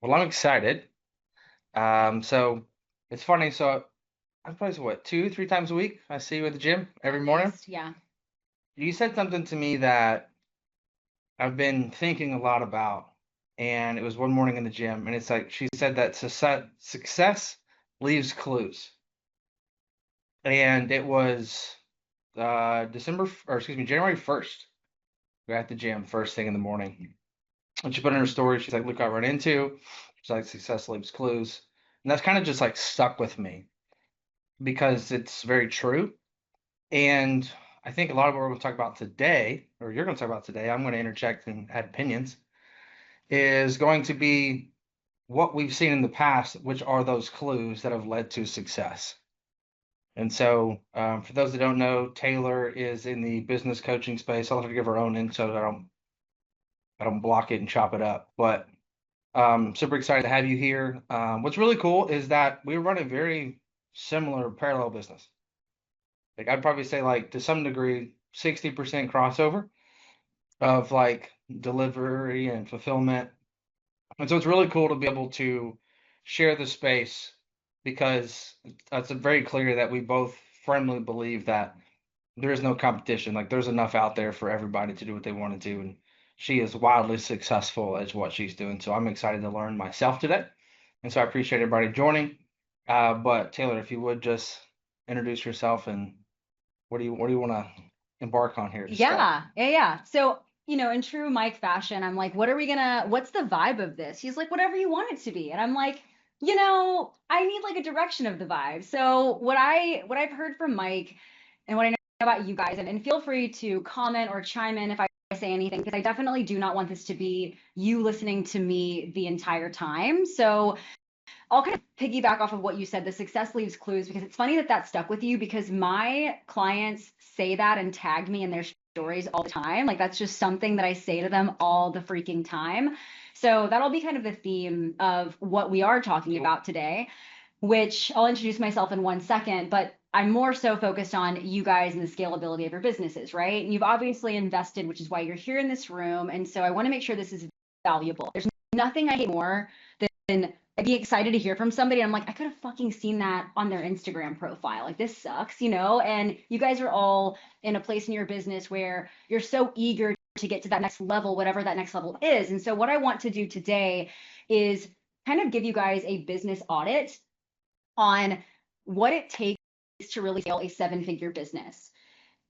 Well, I'm excited. So it's funny. So I probably what 2, 3 times a week. I see you at the gym every At morning. least, yeah. You said something to me that I've been thinking a lot about, and it was one morning in the gym, and it's like she said that success leaves clues, and it was January 1st. We're at the gym first thing in the morning, and she put in her story. She's like, "Look, what I run into." She's like, "Success leaves clues," and that's kind of just like stuck with me because it's very true. And I think a lot of what we're going to talk about today, or you're going to talk about today, I'm going to interject and add opinions, is going to be what we've seen in the past, which are those clues that have led to success. And so, for those that don't know, Taylor is in the business coaching space. I'll have to give her own intro. So I don't block it and chop it up. But super excited to have you here. What's really cool is that we run a very similar parallel business. Like I'd probably say like to some degree 60% crossover of like delivery and fulfillment. And so it's really cool to be able to share the space because it's very clear that we both firmly believe that there is no competition. Like there's enough out there for everybody to do what they want to do. And she is wildly successful at what she's doing. So I'm excited to learn myself today. And so I appreciate everybody joining. But Taylor, if you would just introduce yourself and what do you want to embark on here to start? Yeah. So, in true Mike fashion, I'm like, what's the vibe of this? He's like, whatever you want it to be. And I'm like, I need like a direction of the vibe. So what I've heard from Mike and what I know about you guys, and feel free to comment or chime in if I say anything, because I definitely do not want this to be you listening to me the entire time. So I'll kind of piggyback off of what you said, the success leaves clues, because it's funny that that stuck with you because my clients say that and tag me in their stories all the time. Like that's just something that I say to them all the freaking time. So that'll be kind of the theme of what we are talking Cool. about today, which I'll introduce myself in 1 second, but I'm more so focused on you guys and the scalability of your businesses, right? And you've obviously invested, which is why you're here in this room. And so I want to make sure this is valuable. There's nothing I hate more than I'd be excited to hear from somebody. I'm like, I could have fucking seen that on their Instagram profile. Like, this sucks. And you guys are all in a place in your business where you're so eager to get to that next level, whatever that next level is. And so, what I want to do today is kind of give you guys a business audit on what it takes to really scale a 7-figure business.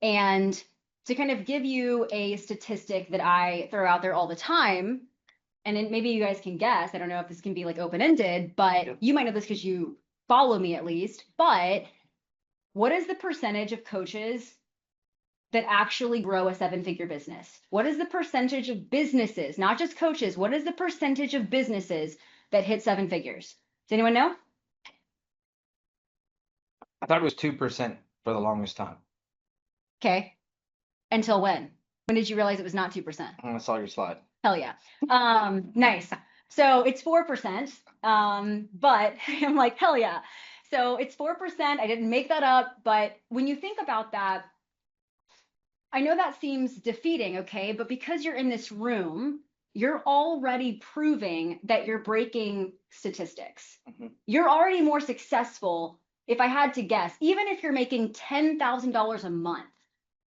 And to kind of give you a statistic that I throw out there all the time, and then maybe you guys can guess. I don't know if this can be like open-ended, but Yep. you might know this because you follow me at least. But what is the percentage of coaches that actually grow a 7-figure business? What is the percentage of businesses, not just coaches? What is the percentage of businesses that hit 7 figures? Does anyone know? I thought it was 2% for the longest time. Okay. Until when? When did you realize it was not 2%? I saw your slide. Hell yeah. Nice. So it's 4%. But I'm like, hell yeah. So it's 4%. I didn't make that up. But when you think about that, I know that seems defeating, okay? But because you're in this room, you're already proving that you're breaking statistics. Hmm. You're already more successful, if I had to guess, even if you're making $10,000 a month.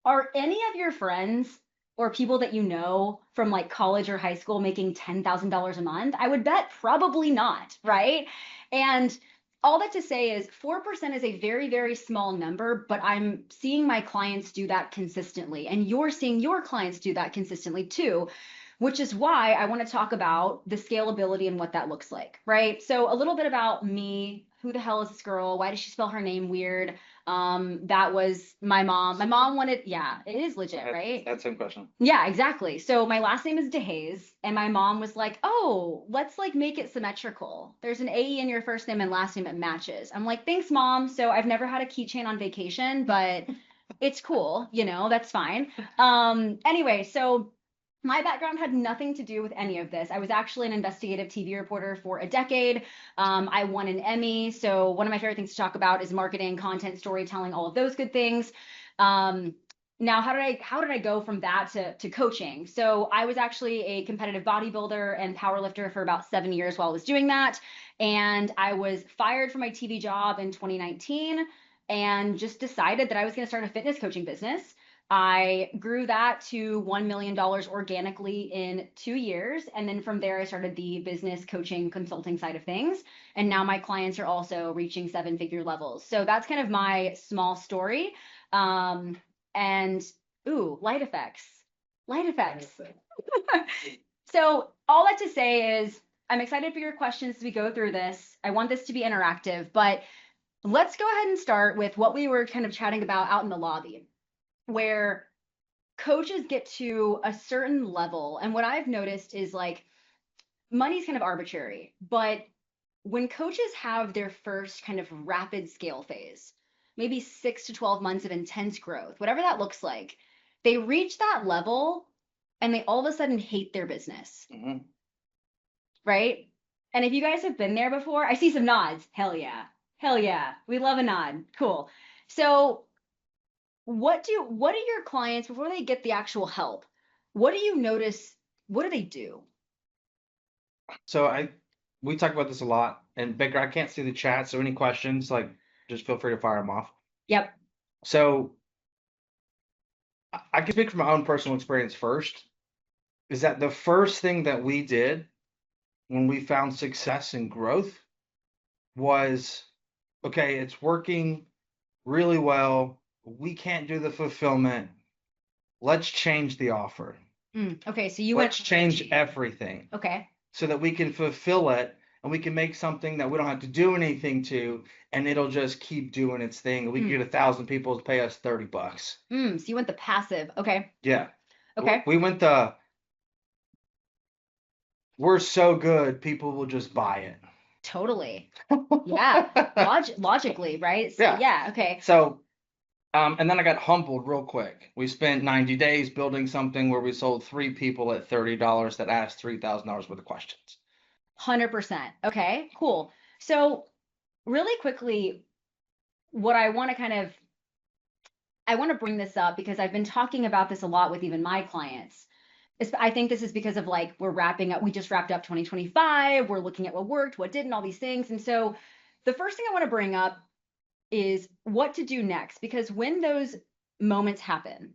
Are any of your friends or people that you know from like college or high school making $10,000 a month? I would bet probably not, right? And all that to say is 4% is a very, very small number, but I'm seeing my clients do that consistently. And you're seeing your clients do that consistently too, which is why I want to talk about the scalability and what that looks like, right? So a little bit about me. Who the hell is this girl? Why does she spell her name weird? That was my mom. My mom wanted, yeah, it is legit, right? That's some question. Yeah, exactly. So my last name is DeHaze, and my mom was like, "Oh, let's like make it symmetrical. There's an AE in your first name and last name, it matches." I'm like, "Thanks, mom." So I've never had a keychain on vacation, but it's cool, that's fine. Anyway, so my background had nothing to do with any of this. I was actually an investigative TV reporter for a decade. I won an Emmy. So one of my favorite things to talk about is marketing, content, storytelling, all of those good things. Now, how did I go from that to coaching? So I was actually a competitive bodybuilder and powerlifter for about 7 years while I was doing that. And I was fired from my TV job in 2019 and just decided that I was going to start a fitness coaching business. I grew that to $1 million organically in 2 years. And then from there, I started the business coaching consulting side of things. And now my clients are also reaching 7-figure levels. So that's kind of my small story. And ooh, light effects. Light effects. So all that to say is I'm excited for your questions as we go through this. I want this to be interactive, but let's go ahead and start with what we were kind of chatting about out in the lobby, where coaches get to a certain level. And what I've noticed is like money's kind of arbitrary, but when coaches have their first kind of rapid scale phase, maybe 6 to 12 months of intense growth, whatever that looks like, they reach that level and they all of a sudden hate their business, right? And if you guys have been there before, I see some nods. Hell yeah. Hell yeah. We love a nod. Cool. So what do your clients, before they get the actual help, what do you notice? What do they do? So we talk about this a lot, and Baker, I can't see the chat, so any questions, like, just feel free to fire them off. Yep. So I can speak from my own personal experience first, is that the first thing that we did when we found success and growth was, okay, it's working really well. We can't do the fulfillment. Let's change the offer. Okay, so you Let's went. change everything Okay. so that we can fulfill it and we can make something that we don't have to do anything to, and it'll just keep doing its thing. We can get 1,000 people to pay us $30. So you went the passive. Okay. Yeah. Okay. We went we're so good, people will just buy it. Totally. Yeah. Logically, right? Yeah. Yeah. Okay. So, and then I got humbled real quick. We spent 90 days building something where we sold 3 people at $30 that asked $3,000 worth of questions. 100%. Okay, cool. So really quickly, what I want to bring this up because I've been talking about this a lot with even my clients. I think this is because of like we're wrapping up, we just wrapped up 2025. We're looking at what worked, what didn't, all these things. And so the first thing I want to bring up is what to do next. Because when those moments happen,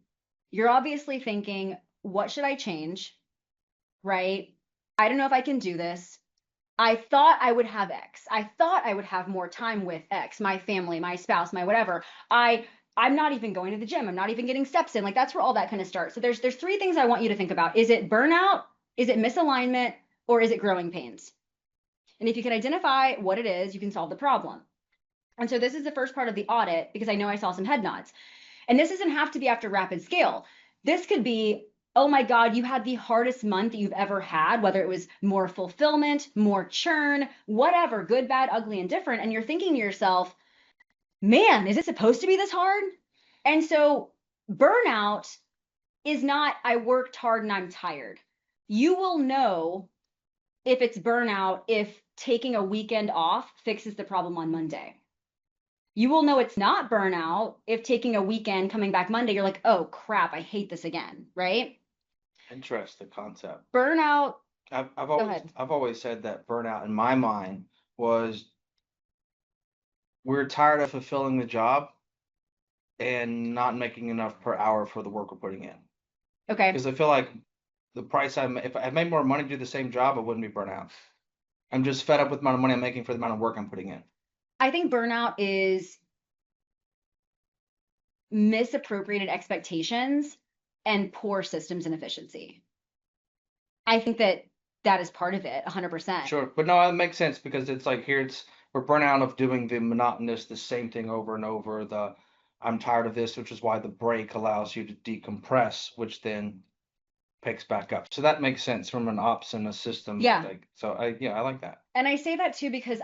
you're obviously thinking, what should I change? Right? I don't know if I can do this. I thought I would have X. I thought I would have more time with X, my family, my spouse, my whatever. I'm not even going to the gym. I'm not even getting steps in. Like that's where all that kind of starts. So there's 3 things I want you to think about. Is it burnout? Is it misalignment? Or is it growing pains? And if you can identify what it is, you can solve the problem. And so this is the first part of the audit because I know I saw some head nods. And this doesn't have to be after rapid scale. This could be, oh my God, you had the hardest month that you've ever had, whether it was more fulfillment, more churn, whatever, good, bad, ugly, and different. And you're thinking to yourself, man, is it supposed to be this hard? And so burnout is not, I worked hard and I'm tired. You will know if it's burnout if taking a weekend off fixes the problem on Monday. You will know it's not burnout if taking a weekend, coming back Monday, you're like, oh crap, I hate this again, right? Interesting concept. Burnout. I've always said that burnout in my mind was we're tired of fulfilling the job and not making enough per hour for the work we're putting in. Okay. Because I feel like the price if I made more money to do the same job, I wouldn't be burnt out. I'm just fed up with the amount of money I'm making for the amount of work I'm putting in. I think burnout is misappropriated expectations and poor systems and efficiency. I think that is part of it, 100%. Sure, but no, it makes sense because it's like we're burnt out of doing the monotonous, the same thing over and over. I'm tired of this, which is why the break allows you to decompress, which then picks back up. So that makes sense from an ops and a system. Yeah. I like that. And I say that too because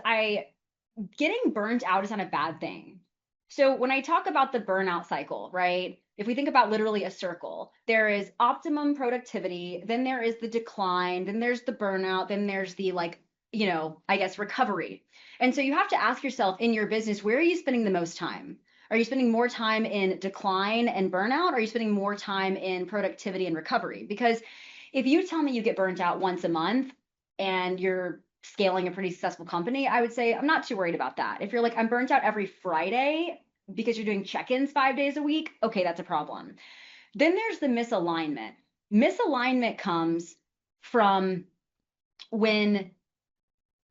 getting burnt out is not a bad thing. So when I talk about the burnout cycle, right? If we think about literally a circle, there is optimum productivity, then there is the decline, then there's the burnout, then there's the I guess recovery. And so you have to ask yourself in your business, where are you spending the most time? Are you spending more time in decline and burnout? Or are you spending more time in productivity and recovery? Because if you tell me you get burnt out once a month and you're scaling a pretty successful company, I would say I'm not too worried about that. If you're like, I'm burnt out every Friday because you're doing check-ins 5 days a week, okay, that's a problem. Then there's the misalignment. Misalignment comes from when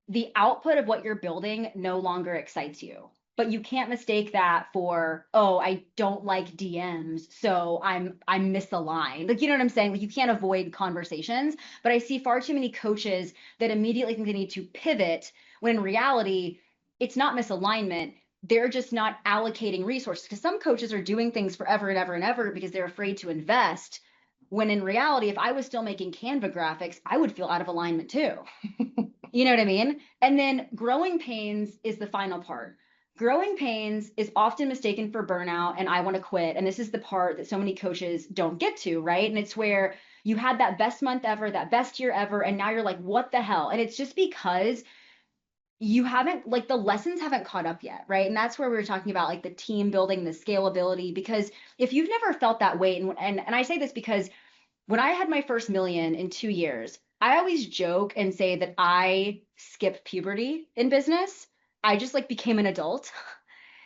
the output of what you're building no longer excites you. But you can't mistake that for, oh, I don't like DMs, so I'm misaligned. Like, you know what I'm saying? Like, you can't avoid conversations. But I see far too many coaches that immediately think they need to pivot when in reality, it's not misalignment. They're just not allocating resources, because some coaches are doing things forever and ever and ever because they're afraid to invest. When in reality, if I was still making Canva graphics, I would feel out of alignment too. You know what I mean? And then growing pains is the final part. Growing pains is often mistaken for burnout and I want to quit. And this is the part that so many coaches don't get to, right? And it's where you had that best month ever, that best year ever, and now you're like, what the hell? And it's just because you haven't, like, the lessons haven't caught up yet, right? And that's where we were talking about like the team building, the scalability, because if you've never felt that weight, and I say this because when I had my first million in 2 years, I always joke and say that I skipped puberty in business. I just like became an adult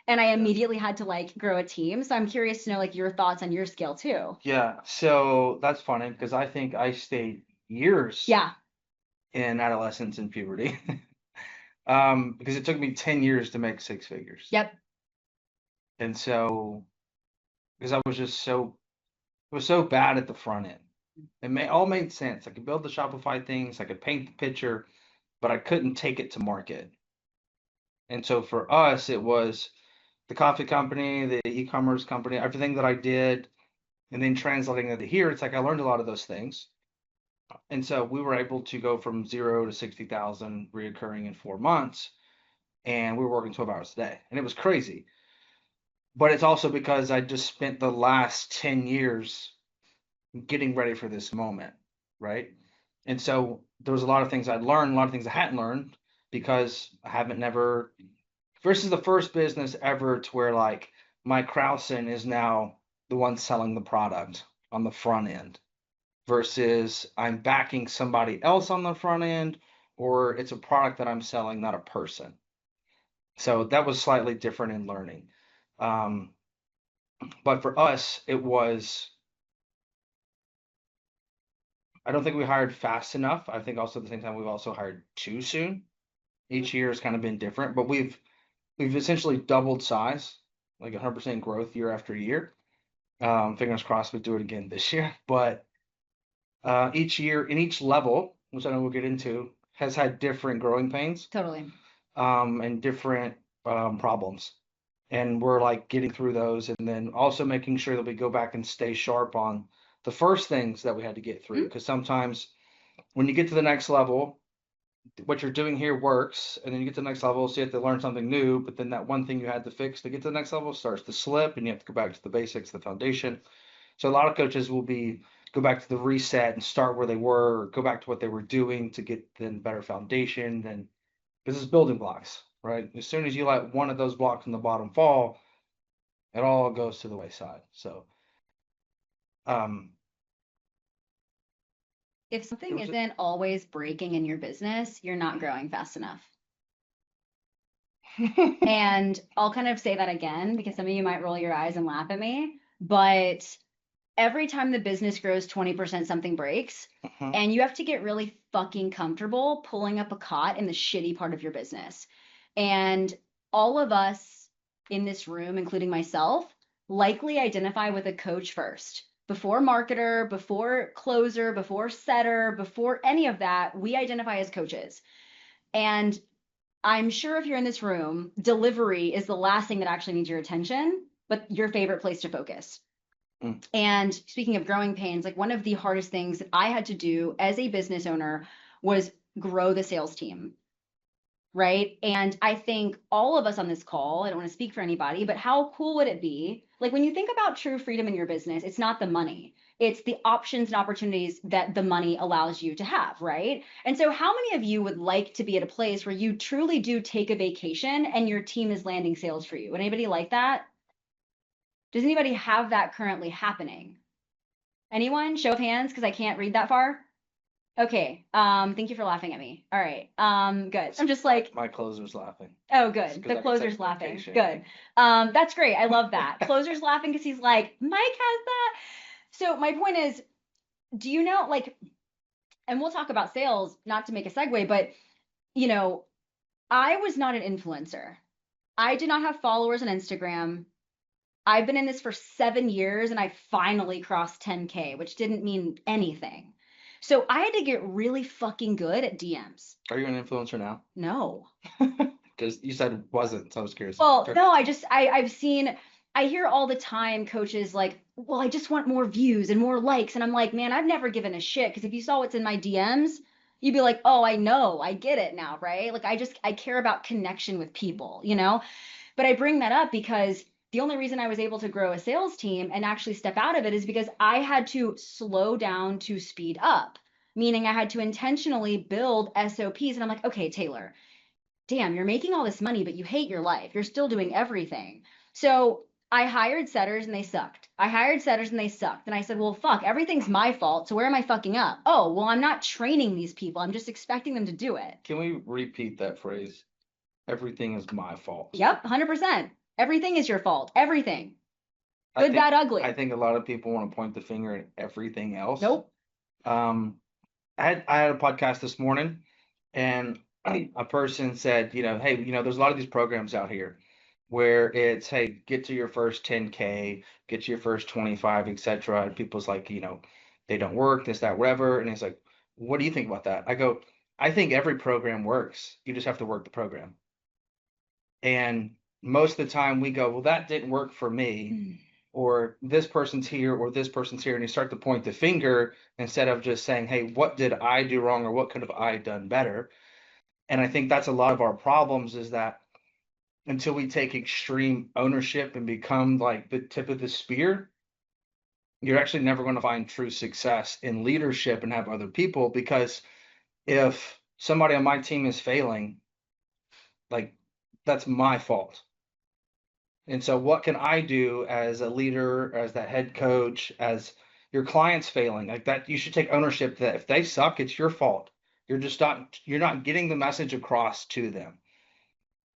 and I immediately had to like grow a team. So I'm curious to know like your thoughts on your scale too. Yeah, so that's funny because I think I stayed years Yeah. in adolescence and puberty. Because it took me 10 years to make six figures. Yep. And so, because I was just it was so bad at the front end. All made sense. I could build the Shopify things, I could paint the picture, but I couldn't take it to market. And so for us, it was the coffee company, the e-commerce company, everything that I did, and then translating it to here, it's like I learned a lot of those things. And so we were able to go from 0 to 60,000 reoccurring in 4 months, and we were working 12 hours a day, and it was crazy. But it's also because I just spent the last 10 years getting ready for this moment, right? And so there was a lot of things I'd learned, a lot of things I hadn't learned because I haven't never. This is the first business ever to where like my Crowson is now the one selling the product on the front end versus I'm backing somebody else on the front end, or it's a product that I'm selling, not a person. So that was slightly different in learning. Um, but for us, it was, I don't think we hired fast enough. I think also at the same time, we've also hired too soon. Each year has kind of been different, but we've essentially doubled size, like 100% growth year after year. Fingers crossed we do it again this year. But each year in each level, which I know we'll get into, has had different growing pains Totally. and different problems. And we're like getting through those and then also making sure that we go back and stay sharp on the first things that we had to get through. Because sometimes when you get to the next level, what you're doing here works, and then you get to the next level, so you have to learn something new, but then that one thing you had to fix to get to the next level starts to slip, and you have to go back to the basics, the foundation. So a lot of coaches will go back to the reset and start where they were, or go back to what they were doing to get then better foundation. And because it's building blocks, right? As soon as you let one of those blocks in the bottom fall, it all goes to the wayside. So, um, If something isn't always breaking in your business, you're not growing fast enough. And I'll kind of say that again because some of you might roll your eyes and laugh at me, but every time the business grows 20%, something breaks. And you have to get really fucking comfortable pulling up a cot in the shitty part of your business. And all of us in this room, including myself, likely identify with a coach first. Before marketer, before closer, before setter, before any of that, we identify as coaches. And I'm sure if you're in this room, delivery is the last thing that actually needs your attention, but your favorite place to focus. And speaking of growing pains, like one of the hardest things that I had to do as a business owner was grow the sales team. Right. And I think all of us on this call, I don't want to speak for anybody, but how cool would it be? Like when you think about true freedom in your business, it's not the money, it's the options and opportunities that the money allows you to have. Right. And so, how many of you would like to be at a place where you truly do take a vacation and your team is landing sales for you? Would anybody like that? Does anybody have that currently happening? Anyone? Show of hands, because I can't read that far. Okay. Thank you for laughing at me. All right. Good. I'm just like, my closer's laughing. oh, It's good. 'cause The I can closer's take laughing. vacation. Good. That's great. I love that. Closer's laughing because he's like, Mike has that. So my point is, do you know, like, and we'll talk about sales, not to make a segue, but you know, I was not an influencer. I did not have followers on Instagram. I've been in this for 7 years and I finally crossed 10K, which didn't mean anything. So I had to get really fucking good at DMs. Are you an influencer now? No. Because you said wasn't, so I was curious. Well, no, I've seen, I hear all the time coaches like, well, I just want more views and more likes. And I'm like, man, I've never given a shit. Because if you saw what's in my DMs, you'd be like, oh, I know, I get it now, right? Like I care about connection with people, you know? But I bring that up because the only reason I was able to grow a sales team and actually step out of it is because I had to slow down to speed up, meaning I had to intentionally build SOPs. And I'm like, okay, Taylor, damn, you're making all this money, but you hate your life. You're still doing everything. So I hired setters and they sucked. I hired setters and they sucked. And I said, well, fuck, everything's my fault. So where am I fucking up? Oh, well, I'm not training these people. I'm just expecting them to do it. Can we repeat that phrase? Everything is my fault. Yep, 100%. Everything is your fault. Everything. I Good, think- bad, ugly. I think a lot of people want to point the finger at everything else. Nope. I had a podcast this morning, and a person said, hey, there's a lot of these programs out here where it's, hey, get to your first 10K, get to your first 25, etc. And people's like, they don't work, this, that, whatever. And he's like, what do you think about that? I go, I think every program works. You just have to work the program. And most of the time we go, well, that didn't work for me, or this person's here, or this person's here. And you start to point the finger instead of just saying, hey, what did I do wrong, or what could have I done better? And I think that's a lot of our problems, is that until we take extreme ownership and become like the tip of the spear, you're actually never going to find true success in leadership and have other people. Because if somebody on my team is failing, like, that's my fault. And so what can I do as a leader, as that head coach, as your clients failing? Like that, you should take ownership that if they suck, it's your fault. You're not getting the message across to them.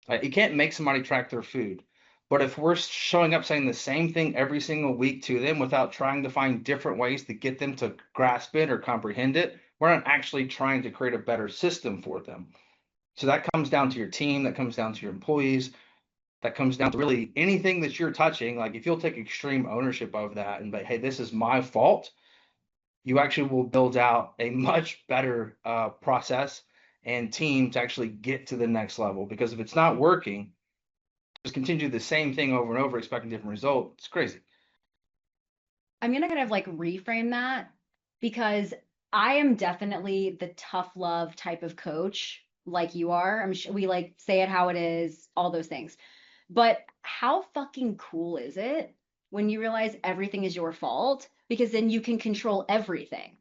Like, you can't make somebody track their food. But if we're showing up saying the same thing every single week to them without trying to find different ways to get them to grasp it or comprehend it, we're not actually trying to create a better system for them. So that comes down to your team, that comes down to your employees, that comes down to really anything that you're touching. Like, if you'll take extreme ownership of that and be, hey, this is my fault, you actually will build out a much better process and team to actually get to the next level. Because if it's not working, just continue the same thing over and over, expecting different results. It's crazy. I'm going to kind of like reframe that, because I am definitely the tough love type of coach like you are. I'm sure we like say it how it is, all those things. But how fucking cool is it when you realize everything is your fault? Because then you can control everything.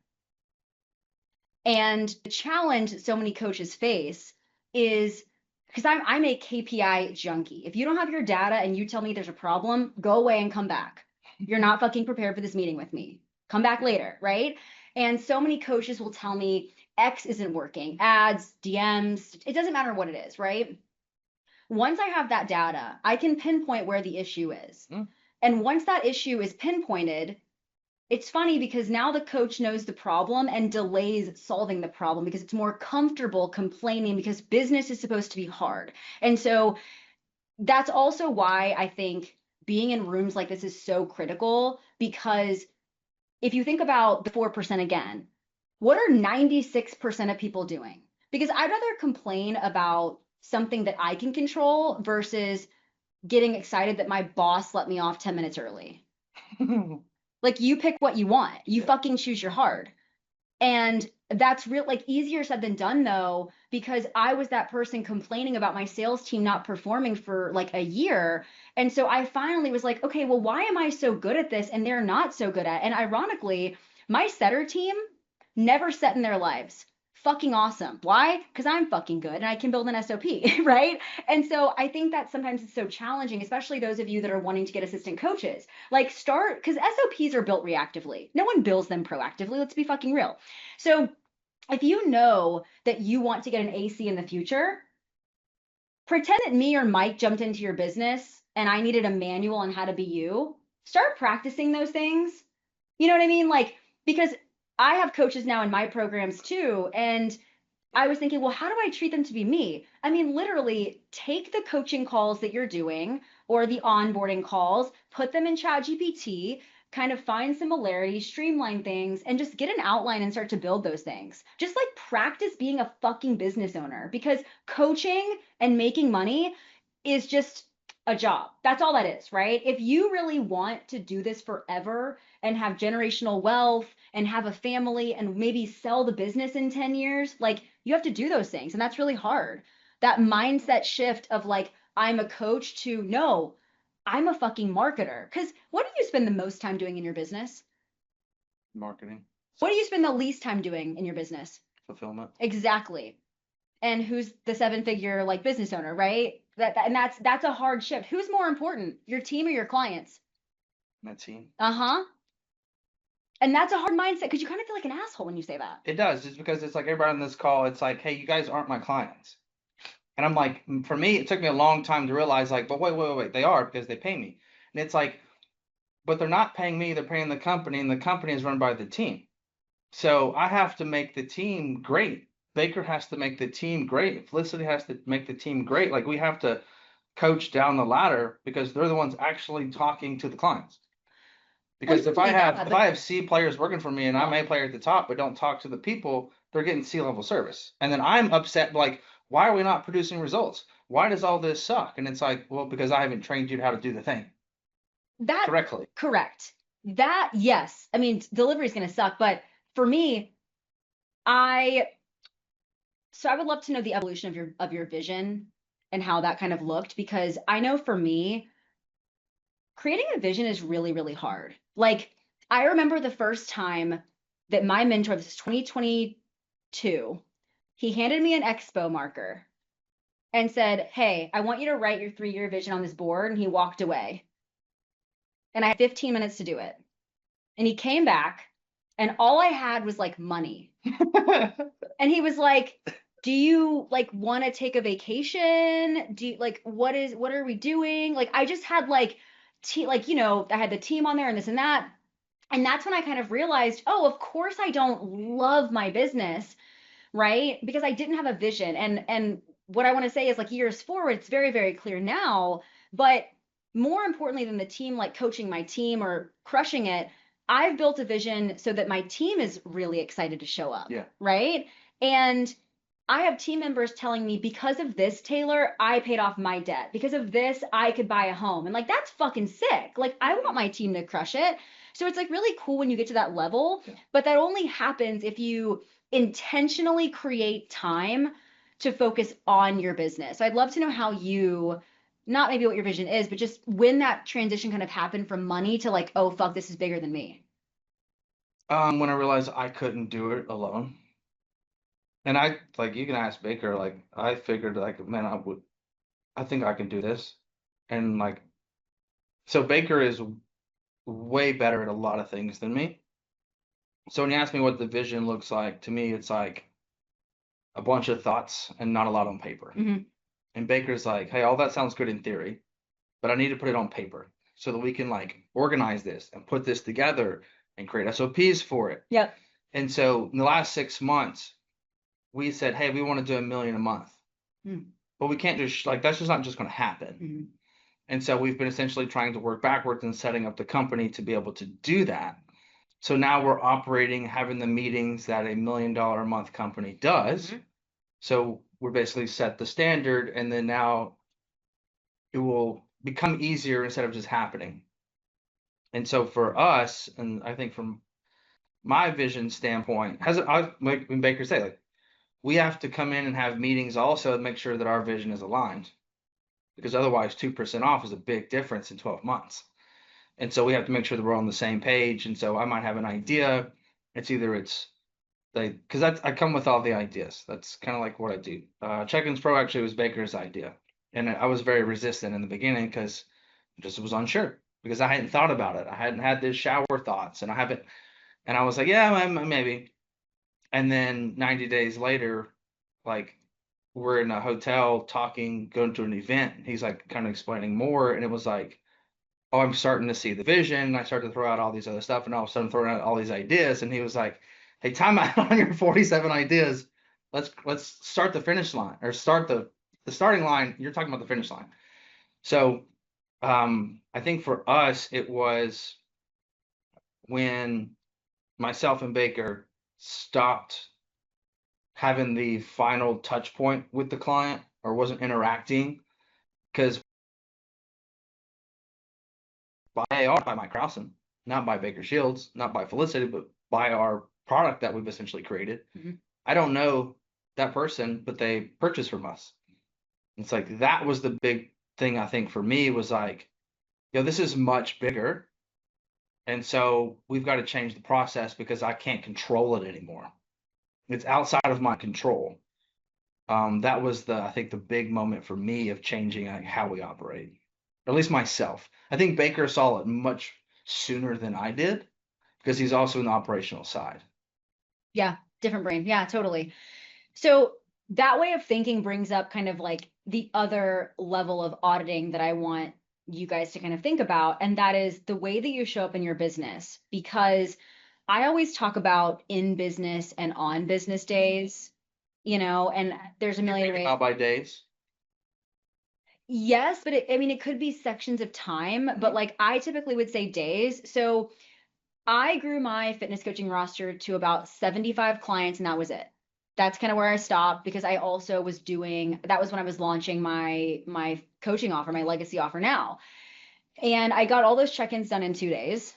And the challenge so many coaches face is, because I'm a KPI junkie. If you don't have your data and you tell me there's a problem, go away and come back. You're not fucking prepared for this meeting with me. Come back later, right? And so many coaches will tell me X isn't working, ads, DMs, it doesn't matter what it is, right? Once I have that data, I can pinpoint where the issue is. And once that issue is pinpointed, it's funny because now the coach knows the problem and delays solving the problem because it's more comfortable complaining, because business is supposed to be hard. And so that's also why I think being in rooms like this is so critical, because if you think about the 4% again, what are 96% of people doing? Because I'd rather complain about something that I can control versus getting excited that my boss let me off 10 minutes early. Like, you pick what you want. You fucking choose your hard. And that's real, like, easier said than done though, because I was that person complaining about my sales team not performing for like a year. And so I finally was like, okay, well, why am I so good at this and they're not so good at it? And ironically, my setter team never set in their lives. fucking awesome. Why? Because I'm fucking good and I can build an SOP, right? And so I think that sometimes it's so challenging, especially those of you that are wanting to get assistant coaches. Like start, because SOPs are built reactively. No one builds them proactively. Let's be fucking real. So if you know that you want to get an AC in the future, pretend that me or Mike jumped into your business and I needed a manual on how to be you. Start practicing those things. You know what I mean? Like, because I have coaches now in my programs too. And I was thinking, well, how do I treat them to be me? I mean, literally take the coaching calls that you're doing or the onboarding calls, put them in ChatGPT, kind of find similarities, streamline things, and just get an outline and start to build those things. Just like practice being a fucking business owner because coaching and making money is just a job. That's all that is, right? If you really want to do this forever and have generational wealth and have a family and maybe sell the business in 10 years, like you have to do those things. And that's really hard. That mindset shift of like, I'm a coach to no, I'm a fucking marketer. Because what do you spend the most time doing in your business? Marketing, What do you spend the least time doing in your business? fulfillment. Exactly. And who's the seven-figure like business owner, right? And that's a hard shift. Who's more important, your team or your clients? My team. Uh-huh. And that's a hard mindset because you kind of feel like an asshole when you say that. It does, just because it's like everybody on this call, it's like, hey, you guys aren't my clients. And I'm like, for me, it took me a long time to realize, like, but wait, they are because they pay me. And it's like, but they're not paying me, they're paying the company, and the company is run by the team. So I have to make the team great. Baker has to make the team great. Felicity has to make the team great. Like we have to coach down the ladder because they're the ones actually talking to the clients. Because if I have C players working for me and I'm A player at the top but don't talk to the people, they're getting C level service. And then I'm upset like, why are we not producing results? Why does all this suck? And it's like, well, because I haven't trained you how to do the thing correctly. Correct. That, yes. I mean, delivery is going to suck, but for me, I would love to know the evolution of your vision and how that kind of looked because I know for me, creating a vision is really, really hard. Like, I remember the first time that my mentor, this is 2022, he handed me an expo marker and said, hey, I want you to write your 3-year vision on this board. And he walked away. And I had 15 minutes to do it. And he came back, and all I had was like money. And he was like, do you like want to take a vacation? Do you like what are we doing? Like I just had like like, you know, I had the team on there and this and that. And that's when I kind of realized, oh, of course I don't love my business, right? Because I didn't have a vision. And what I want to say is like years forward, it's very, very clear now. But more importantly than the team, like coaching my team or crushing it, I've built a vision so that my team is really excited to show up. Yeah. Right. And I have team members telling me because of this, Taylor, I paid off my debt. Because of this, I could buy a home. And like, that's fucking sick. Like, I want my team to crush it. So it's like really cool when you get to that level. Yeah. But that only happens if you intentionally create time to focus on your business. So I'd love to know how you, not maybe what your vision is, but just when that transition kind of happened from money to like, oh, fuck, this is bigger than me. When I realized I couldn't do it alone. And I like you can ask Baker, like I figured like man, I think I can do this. And like so Baker is way better at a lot of things than me. So when you ask me what the vision looks like, to me it's like a bunch of thoughts and not a lot on paper. Mm-hmm. And Baker's like, hey, all that sounds good in theory, but I need to put it on paper so that we can like organize this and put this together and create SOPs for it. Yep. And so in the last 6 months, we said, hey, we want to do $1 million a month. But we can't just like that's just not just going to happen. And so we've been essentially trying to work backwards and setting up the company to be able to do that. So now we're operating, having the meetings that a $1 million a month company does. So we're basically set the standard, and then now it will become easier instead of just happening. And so for us, and I think from my vision standpoint, like when Baker say, like we have to come in and have meetings also to make sure that our vision is aligned, because otherwise 2% off is a big difference in 12 months. And so we have to make sure that we're on the same page. And so I might have an idea. It's either it's because I come with all the ideas. That's kind of like what I do. Check-ins Pro actually was Baker's idea, and I was very resistant in the beginning because I just was unsure because I hadn't thought about it. I hadn't had these shower thoughts, and I haven't. And I was like, yeah, maybe. And then 90 days later, like we're in a hotel talking, going to an event. And he's like kind of explaining more, and it was like, oh, I'm starting to see the vision. And I started to throw out all these other stuff, and all of a sudden throwing out all these ideas. And he was like, hey, time out on your 47 ideas. Let's start the finish line or start the starting line. You're talking about the finish line. So I think for us, it was when myself and Baker stopped having the final touch point with the client or wasn't interacting because by AR, by Mike Crowson, not by Baker Shields, not by Felicity, but by our product that we've essentially created. Mm-hmm. I don't know that person, but they purchased from us. It's like that was the big thing I think for me was like, this is much bigger. And so we've got to change the process because I can't control it anymore. It's outside of my control. That was I think the big moment for me of changing like, how we operate, or at least myself. I think Baker saw it much sooner than I did because he's also in the operational side. Yeah, different brain. Yeah, totally. So that way of thinking brings up kind of like the other level of auditing that I want you guys to kind of think about, and that is the way that you show up in your business. Because I always talk about in business and on business days, and there's a million ways. Not by days. Yes, but it could be sections of time, but like I typically would say days. So I grew my fitness coaching roster to about 75 clients, and that was it. That's kind of where I stopped because I also was that was when I was launching my coaching offer, my legacy offer now. And I got all those check-ins done in 2 days,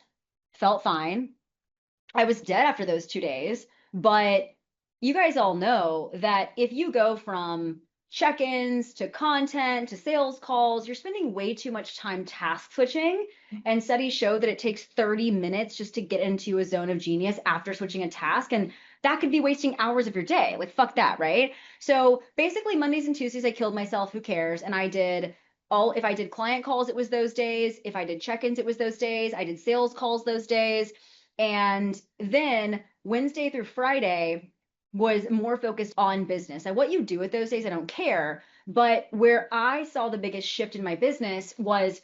felt fine. I was dead after those 2 days, but you guys all know that if you go from check-ins to content to sales calls, you're spending way too much time task switching. And studies show that it takes 30 minutes just to get into a zone of genius after switching a task. And that could be wasting hours of your day. Like, fuck that, right? So basically, Mondays and Tuesdays, I killed myself. Who cares? And if I did client calls, it was those days. If I did check-ins, it was those days. I did sales calls those days. And then Wednesday through Friday was more focused on business. And what you do with those days, I don't care. But where I saw the biggest shift in my business was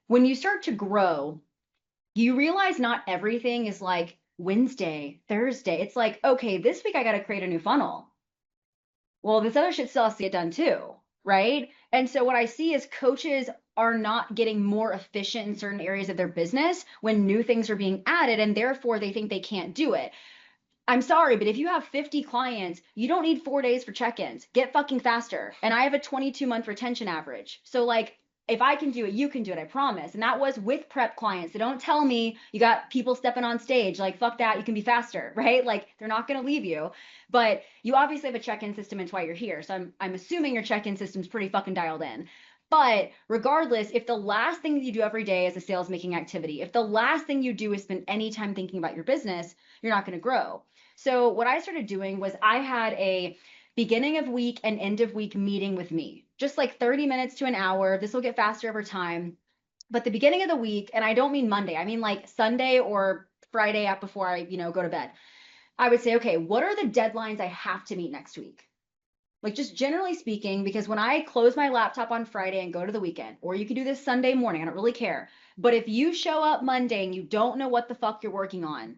when you start to grow, you realize not everything is like Wednesday, Thursday. It's like, okay, this week I got to create a new funnel. Well, this other shit still has to get done too, right? And so what I see is coaches are not getting more efficient in certain areas of their business when new things are being added, and therefore they think they can't do it. I'm sorry, but if you have 50 clients, you don't need 4 days for check-ins. Get fucking faster. And I have a 22-month retention average. So like, if I can do it, you can do it, I promise. And that was with prep clients. So don't tell me you got people stepping on stage. Like, fuck that, you can be faster, right? Like, they're not going to leave you. But you obviously have a check-in system, and it's why you're here. So I'm assuming your check-in system's pretty fucking dialed in. But regardless, if the last thing that you do every day is a sales making activity, if the last thing you do is spend any time thinking about your business, you're not going to grow. So what I started doing was I had a beginning of week and end of week meeting with me, just like 30 minutes to an hour. This will get faster over time. But the beginning of the week, and I don't mean Monday, I mean like Sunday or Friday before I, go to bed. I would say, okay, what are the deadlines I have to meet next week? Like just generally speaking, because when I close my laptop on Friday and go to the weekend, or you can do this Sunday morning, I don't really care. But if you show up Monday and you don't know what the fuck you're working on,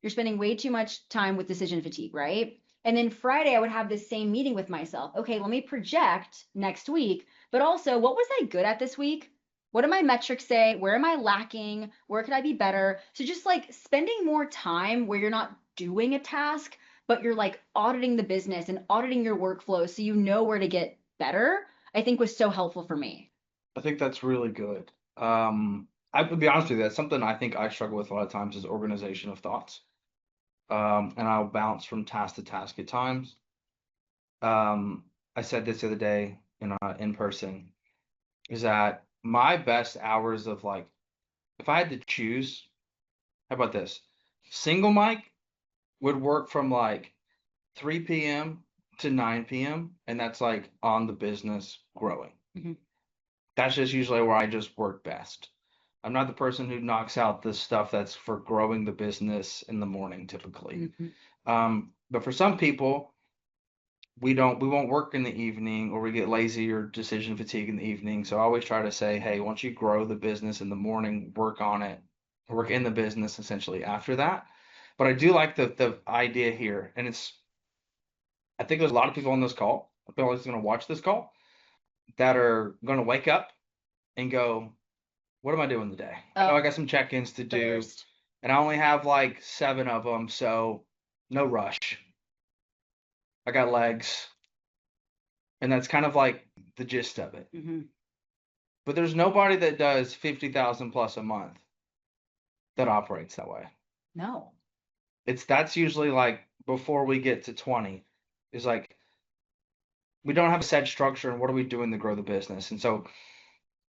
you're spending way too much time with decision fatigue, right? And then Friday, I would have this same meeting with myself. Okay, let me project next week, but also what was I good at this week? What do my metrics say? Where am I lacking? Where could I be better? So just like spending more time where you're not doing a task, but you're like auditing the business and auditing your workflow so you know where to get better, I think was so helpful for me. I think that's really good. I would be honest with you, that's something I think I struggle with a lot of times is organization of thoughts. And I'll bounce from task to task at times. I said this the other day in person, is that my best hours of like, if I had to choose, how about this? Single mic would work from like 3 p.m. to 9 p.m. and that's like on the business growing. Mhm. That's just usually where I just work best. I'm not the person who knocks out the stuff that's for growing the business in the morning typically. Mhm. But for some people, we won't work in the evening or we get lazy or decision fatigue in the evening. So I always try to say, hey, once you grow the business in the morning, work on it, work in the business essentially after that. But I do like the idea here, and I think there's a lot of people on this call, people that's going to watch this call, that are going to wake up and go, what am I doing today? I know I got some check-ins to do, and I only have like 7 of them, so no rush. I got legs, and that's kind of like the gist of it. Mhm. But there's nobody that does 50,000 plus a month that operates that way. No. That's usually like before we get to 20 is like we don't have a set structure and what are we doing to grow the business. And so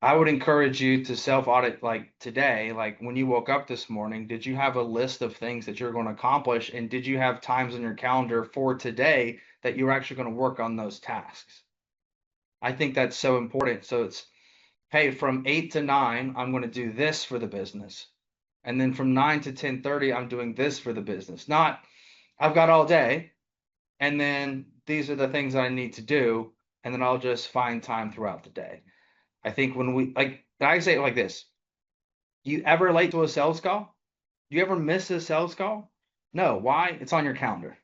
I would encourage you to self audit like today, like when you woke up this morning, did you have a list of things that you're going to accomplish? And did you have times on your calendar for today that you're actually going to work on those tasks? I think that's so important. So it's, hey, from 8 to 9, I'm going to do this for the business. And then from 9 to 10:30, I'm doing this for the business. Not, I've got all day, and then these are the things I need to do, and then I'll just find time throughout the day. I think when I say it like this, you ever late to a sales call? Do you ever miss a sales call? No. Why? It's on your calendar.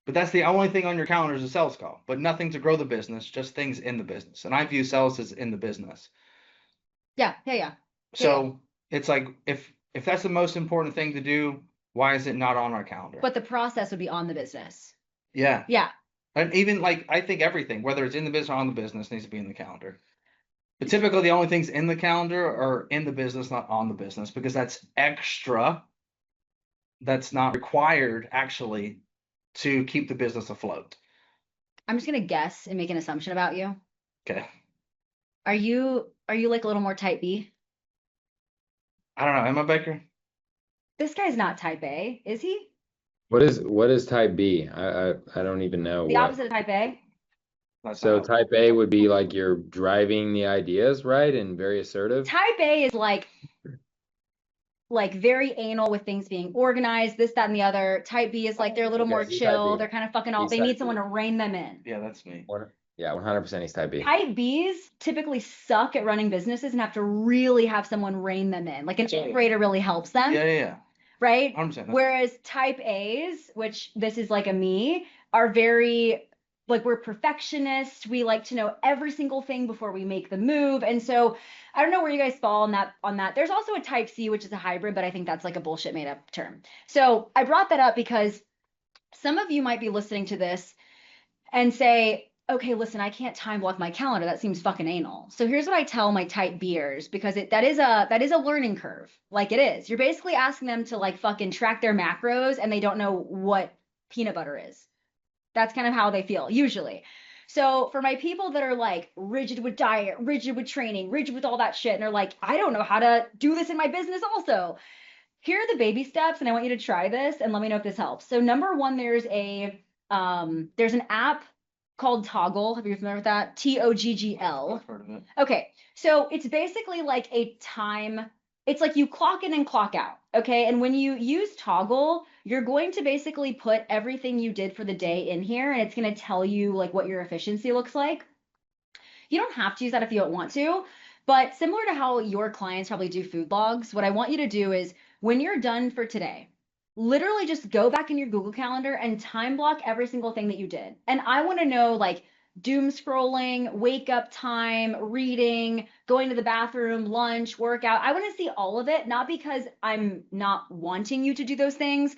But that's the only thing on your calendar is a sales call, but nothing to grow the business, just things in the business. And I view sales as in the business. Yeah. Yeah. Yeah. So it's like if that's the most important thing to do, why is it not on our calendar? But the process would be on the business. Yeah. Yeah. And even like I think everything, whether it's in the business or on the business, needs to be in the calendar. But typically the only things in the calendar are in the business, not on the business, because that's extra. That's not required actually to keep the business afloat. I'm just gonna guess and make an assumption about you. Okay. Are you like a little more type B? I don't know. Emma Baker? This guy's not type A, is he? What is type B? I don't even know The what. opposite of type A? That's So not type A would be like you're driving the ideas, right? And very assertive. Type A is like very anal with things being organized, this, that, and the other. Type B is like they're a little Okay, more he's type chill. B. They're kind of fucking all. He's They type need B. someone to rein them in. Yeah, that's me. Yeah, 100% he's type B. Type Bs typically suck at running businesses and have to really have someone rein them in. Like an operator really helps them. Yeah. Right? 100%. Whereas type A's, which this is like a me, are very like we're perfectionists. We like to know every single thing before we make the move. And so I don't know where you guys fall on that. There's also a type C, which is a hybrid, but I think that's like a bullshit made up term. So I brought that up because some of you might be listening to this and say, okay, listen, I can't time block my calendar. That seems fucking anal. So here's what I tell my type B'ers, because that is a learning curve. Like it is. You're basically asking them to like fucking track their macros and they don't know what peanut butter is. That's kind of how they feel usually. So for my people that are like rigid with diet, rigid with training, rigid with all that shit, and they're like, I don't know how to do this in my business also. Here are the baby steps, and I want you to try this and let me know if this helps. So number one, there's an app called Toggle. Have you familiar with that? Toggl. I've heard of it. Okay, so it's basically like a time. It's like you clock in and clock out. Okay, and when you use Toggle, you're going to basically put everything you did for the day in here, and it's going to tell you like what your efficiency looks like. You don't have to use that if you don't want to, but similar to how your clients probably do food logs, what I want you to do is when you're done for today, literally just go back in your Google Calendar and time block every single thing that you did. And I want to know like doom scrolling, wake up time, reading, going to the bathroom, lunch, workout. I want to see all of it, not because I'm not wanting you to do those things,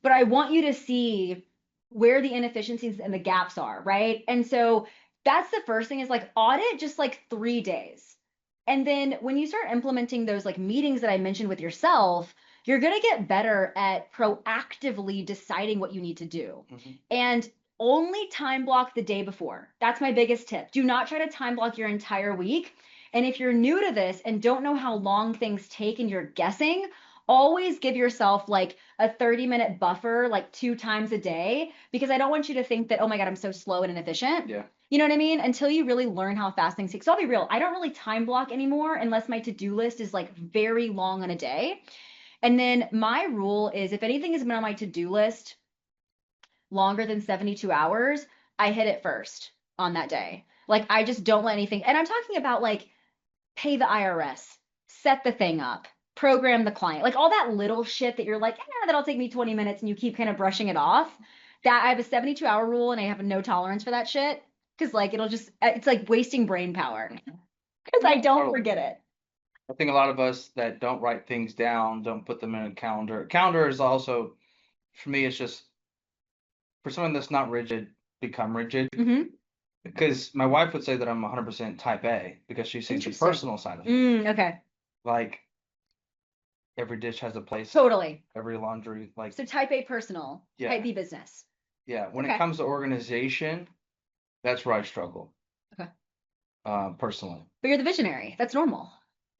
but I want you to see where the inefficiencies and the gaps are, right? And so that's the first thing is like audit just like 3 days. And then when you start implementing those like meetings that I mentioned with yourself, you're going to get better at proactively deciding what you need to do. Mm-hmm. And only time block the day before. That's my biggest tip. Do not try to time block your entire week. And if you're new to this and don't know how long things take and you're guessing, always give yourself like a 30-minute buffer, like 2 times a day, because I don't want you to think that, oh my God, I'm so slow and inefficient. Yeah. You know what I mean? Until you really learn how fast things take. So I'll be real, I don't really time block anymore unless my to-do list is like very long on a day. And then my rule is if anything has been on my to-do list longer than 72 hours, I hit it first on that day. Like I just don't let anything, and I'm talking about like pay the IRS, set the thing up, program the client, like all that little shit that you're like, that'll take me 20 minutes and you keep kind of brushing it off. That I have a 72-hour rule and I have no tolerance for that shit because like it's like wasting brain power because I don't Totally. forget it. I think a lot of us that don't write things down, don't put them in a calendar. Calendar is also, for me, it's just for someone that's not rigid, become rigid. Mm-hmm. Because my wife would say that I'm 100% type A because she sees the Interesting. personal side of it. Okay. Like every dish has a place. Totally. Every laundry, like So type A personal, Yeah. type B business. yeah. When Okay. it comes to organization, that's where I struggle. Okay. Personally, But you're the visionary. That's normal.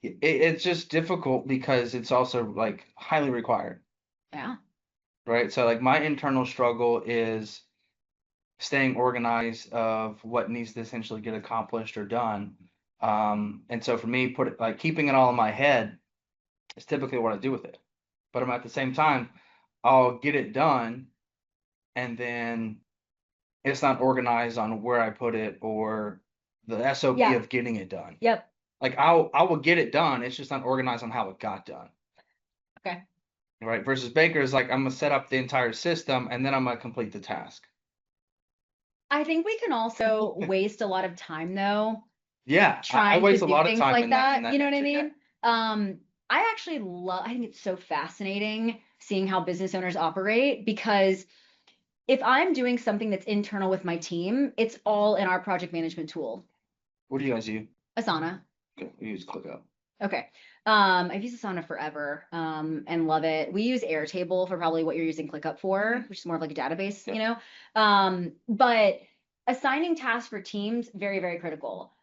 it's just difficult because it's also like highly required, Yeah. right? So like my internal struggle is staying organized of what needs to essentially get accomplished or done. And so for me, keeping it all in my head is typically what I do with it. But I'm at the same time, I'll get it done, and then it's not organized on where I put it or the SOP Yeah. of getting it done. Yep. Like I will get it done. It's just not organized on how it got done. Okay. Right. Versus Baker is like I'm gonna set up the entire system and then I'm gonna complete the task. I think we can also waste a lot of time though Yeah. I trying waste to a do lot of things time like in that. You know what I nature, mean? I actually I think it's so fascinating seeing how business owners operate because if I'm doing something that's internal with my team, it's all in our project management tool, What do you guys use? Asana. Okay, we use ClickUp. Okay. I've used Asana forever, and love it. We use Airtable for probably what you're using ClickUp for, which is more of like a database, you know? But assigning tasks for teams, very, very critical.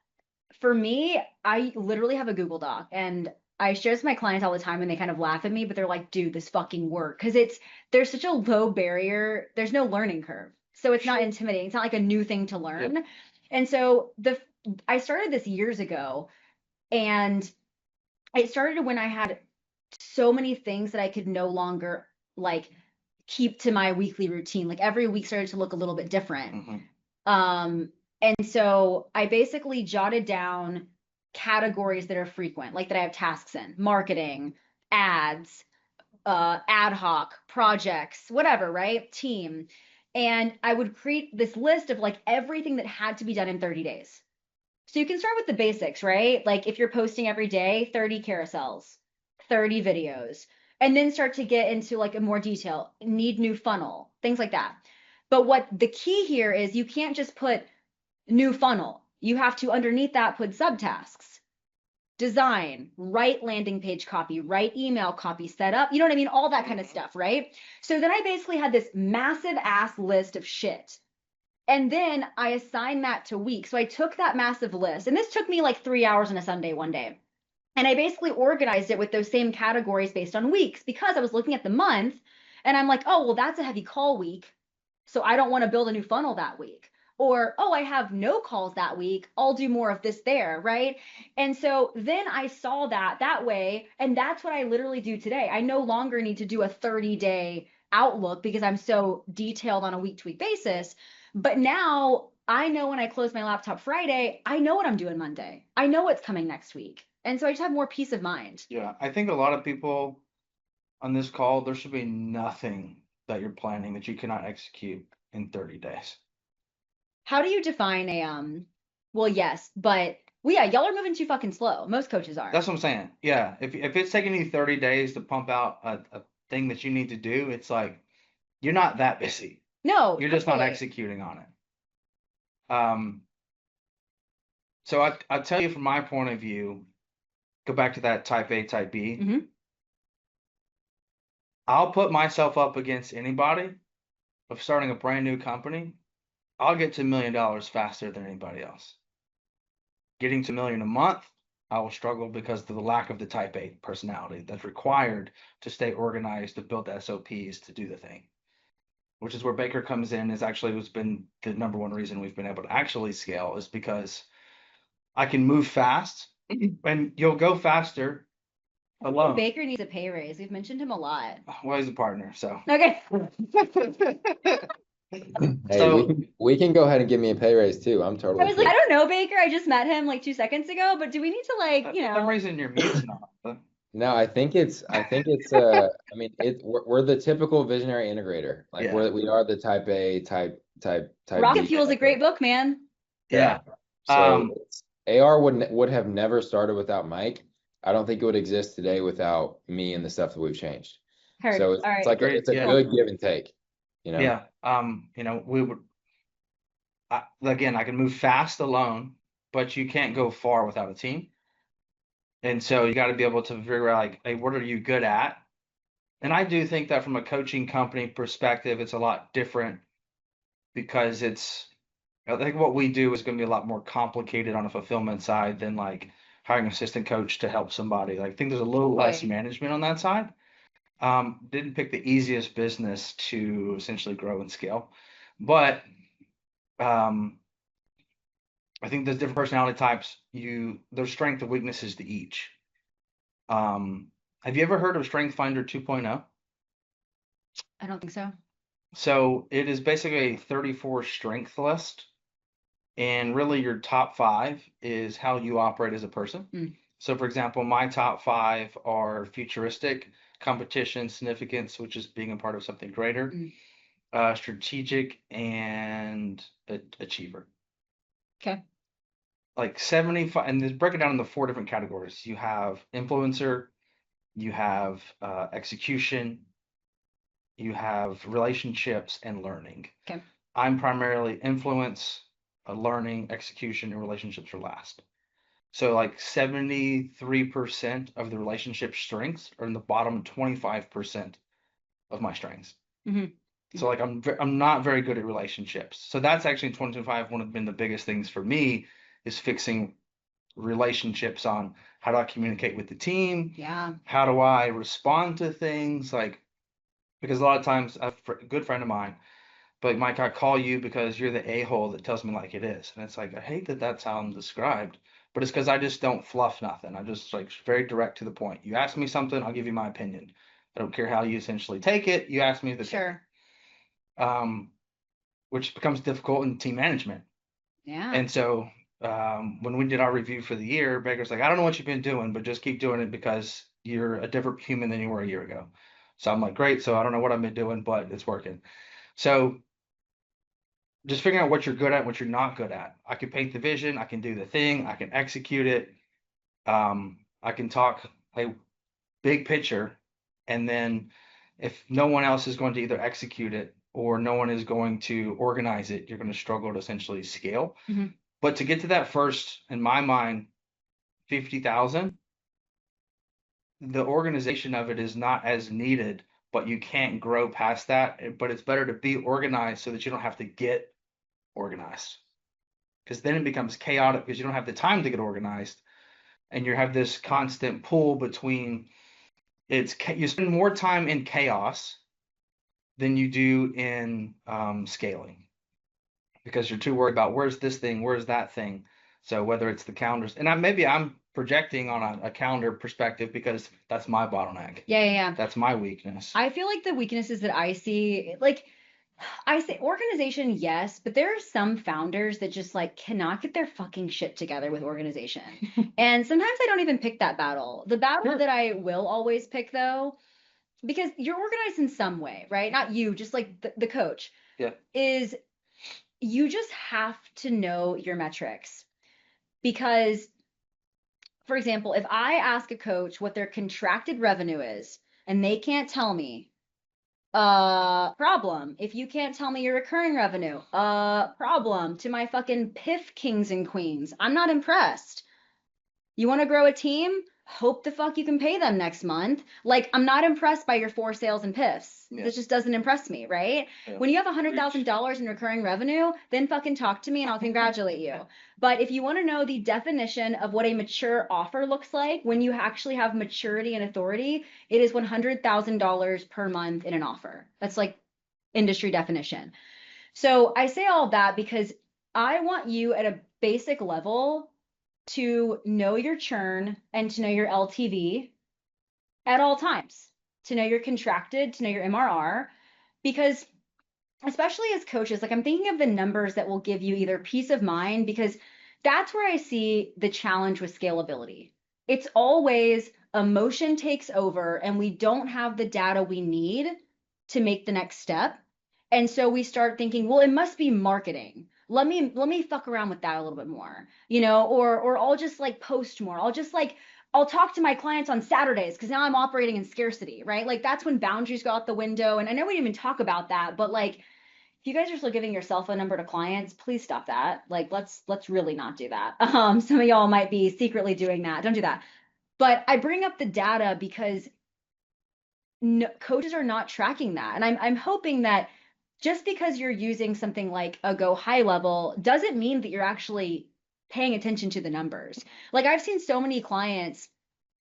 For me, I literally have a Google Doc and I share this with my clients all the time and they kind of laugh at me, but they're like, dude, this fucking work. Because there's such a low barrier, there's no learning curve. So it's not intimidating. It's not like a new thing to learn. Yep. And so I started this years ago and it started when I had so many things that I could no longer like keep to my weekly routine. Like every week started to look a little bit different. Mm-hmm. And so I basically jotted down categories that are frequent, like that I have tasks in: marketing, ads, ad hoc, projects, whatever, right? Team. And I would create this list of like everything that had to be done in 30 days. So you can start with the basics, right? Like if you're posting every day, 30 carousels, 30 videos, and then start to get into like a more detail, need new funnel, things like that. But what the key here is you can't just put new funnel. You have to underneath that put subtasks. Design, write landing page copy, write email copy, set up, you know what I mean? All that kind of stuff, right? So then I basically had this massive ass list of shit. And then I assigned that to weeks. So I took that massive list, and this took me like 3 hours on a Sunday one day. And I basically organized it with those same categories based on weeks because I was looking at the month and I'm like, oh, well, that's a heavy call week. So I don't want to build a new funnel that week. Or, oh, I have no calls that week. I'll do more of this there, right? And so then I saw that way. And that's what I literally do today. I no longer need to do a 30-day outlook because I'm so detailed on a week-to-week basis. But now I know when I close my laptop Friday, I know what I'm doing Monday. I know what's coming next week. And so I just have more peace of mind. Yeah, I think a lot of people on this call, there should be nothing that you're planning that you cannot execute in 30 days. How do you define well, yes, but well, yeah, y'all are moving too fucking slow. Most coaches are. That's what I'm saying. Yeah, if it's taking you 30 days to pump out a thing that you need to do, it's like you're not that busy. No, You're just not totally. executing on it. So I'll tell you from my point of view, go back to that type A, type B. Mm-hmm. I'll put myself up against anybody of starting a brand new company. I'll get to $1 million faster than anybody else. Getting to $1 million a month, I will struggle because of the lack of the type A personality that's required to stay organized, to build the SOPs, to do the thing. Which is where Baker comes in, is actually what's been the number one reason we've been able to actually scale, is because I can move fast and you'll go faster alone. Baker needs a pay raise. We've mentioned him a lot. Well, he's a partner, so. Okay. Hey, So we can go ahead and give me a pay raise too. I'm I totally was like, cool. I don't know, Baker. I just met him like 2 seconds ago, but do we need to like, for some reason your mute's not. No, I think it's I mean we're the typical visionary integrator. Like Yeah. we are the type A, type Rocket B. Fuel's a great book, man. Yeah. So AR would have never started without Mike. I don't think it would exist today without me and the stuff that we've changed. Heard. So it's All right. like Great, it's a yeah. good give and take, you know? Yeah. You know, we would again, I can move fast alone, but you can't go far without a team. And so you got to be able to figure out like, hey, what are you good at? And I do think that from a coaching company perspective, it's a lot different because I think what we do is going to be a lot more complicated on a fulfillment side than like hiring an assistant coach to help somebody. Like, I think there's a little less Right. management on that side. Didn't pick the easiest business to essentially grow and scale, but I think there's different personality types. There's strength and weaknesses to each. Have you ever heard of Strength Finder 2.0? I don't think so. So it is basically a 34 strength list, and really your top 5 is how you operate as a person. Mm. So for example, my top 5 are futuristic, competition, significance, which is being a part of something greater, strategic, and achiever. Okay. Like 75, and there's break it down into 4 different categories. You have influencer, you have execution, you have relationships, and learning. Okay. I'm primarily influence, learning, execution, and relationships are last. So like 73% of the relationship strengths are in the bottom 25% of my strengths. Mm-hmm. So like I'm not very good at relationships. So that's actually in 2025 one of been the biggest things for me is fixing relationships on how do I communicate with the team? Yeah. How do I respond to things? Like, because a lot of times a good friend of mine, but Mike, I call you because you're the a-hole that tells me like it is. And it's like, I hate that that's how I'm described, but it's because I just don't fluff nothing. I just like very direct to the point. You ask me something, I'll give you my opinion. I don't care how you essentially take it. You ask me the Sure. which becomes difficult in team management. Yeah. And so when we did our review for the year, Baker's like, I don't know what you've been doing, but just keep doing it because you're a different human than you were a year ago. So I'm like, great. So I don't know what I've been doing, but it's working. So just figuring out what you're good at, what you're not good at. I can paint the vision, I can do the thing, I can execute it. I can talk a big picture, and then if no one else is going to either execute it or no one is going to organize it, you're going to struggle to essentially scale. Mm-hmm. But to get to that first, in my mind, 50,000, the organization of it is not as needed, but you can't grow past that. But it's better to be organized so that you don't have to get organized. Because then it becomes chaotic because you don't have the time to get organized. And you have this constant pull between you spend more time in chaos than you do in scaling because you're too worried about where's this thing, where's that thing. So whether it's the calendars, and maybe I'm projecting on a calendar perspective because that's my bottleneck. Yeah. That's my weakness. I feel like the weaknesses that I see, like I say organization, yes, but there are some founders that just like cannot get their fucking shit together with organization. And sometimes I don't even pick that battle. The battle that I will always pick though, because you're organized in some way, right? Not you, just like the coach. Yeah. Is you just have to know your metrics. Because, for example, if I ask a coach what their contracted revenue is and they can't tell me, problem. If you can't tell me your recurring revenue, problem. To my fucking PIF kings and queens. I'm not impressed. You want to grow a team? hope the fuck you can pay them next month. Like, I'm not impressed by your 4 sales and PIFs. Yeah. This just doesn't impress me, right? Yeah. When you have $100,000 in recurring revenue, then fucking talk to me and I'll congratulate you. But if you want to know the definition of what a mature offer looks like, when you actually have maturity and authority, it is $100,000 per month in an offer. That's like industry definition. So I say all that because I want you at a basic level to know your churn and to know your LTV at all times, to know your contracted, to know your MRR, because especially as coaches, like I'm thinking of the numbers that will give you either peace of mind, because that's where I see the challenge with scalability. It's always emotion takes over and we don't have the data we need to make the next step. And so we start thinking, well, it must be marketing. Let me fuck around with that a little bit more, or I'll just like post more. I'll talk to my clients on Saturdays because now I'm operating in scarcity, right? Like that's when boundaries go out the window. And I know we didn't even talk about that, but like if you guys are still giving your cell phone number to clients, please stop that. Like let's really not do that. Some of y'all might be secretly doing that. Don't do that. But I bring up the data because no, coaches are not tracking that. And I'm hoping that just because you're using something like a Go High Level doesn't mean that you're actually paying attention to the numbers. Like I've seen so many clients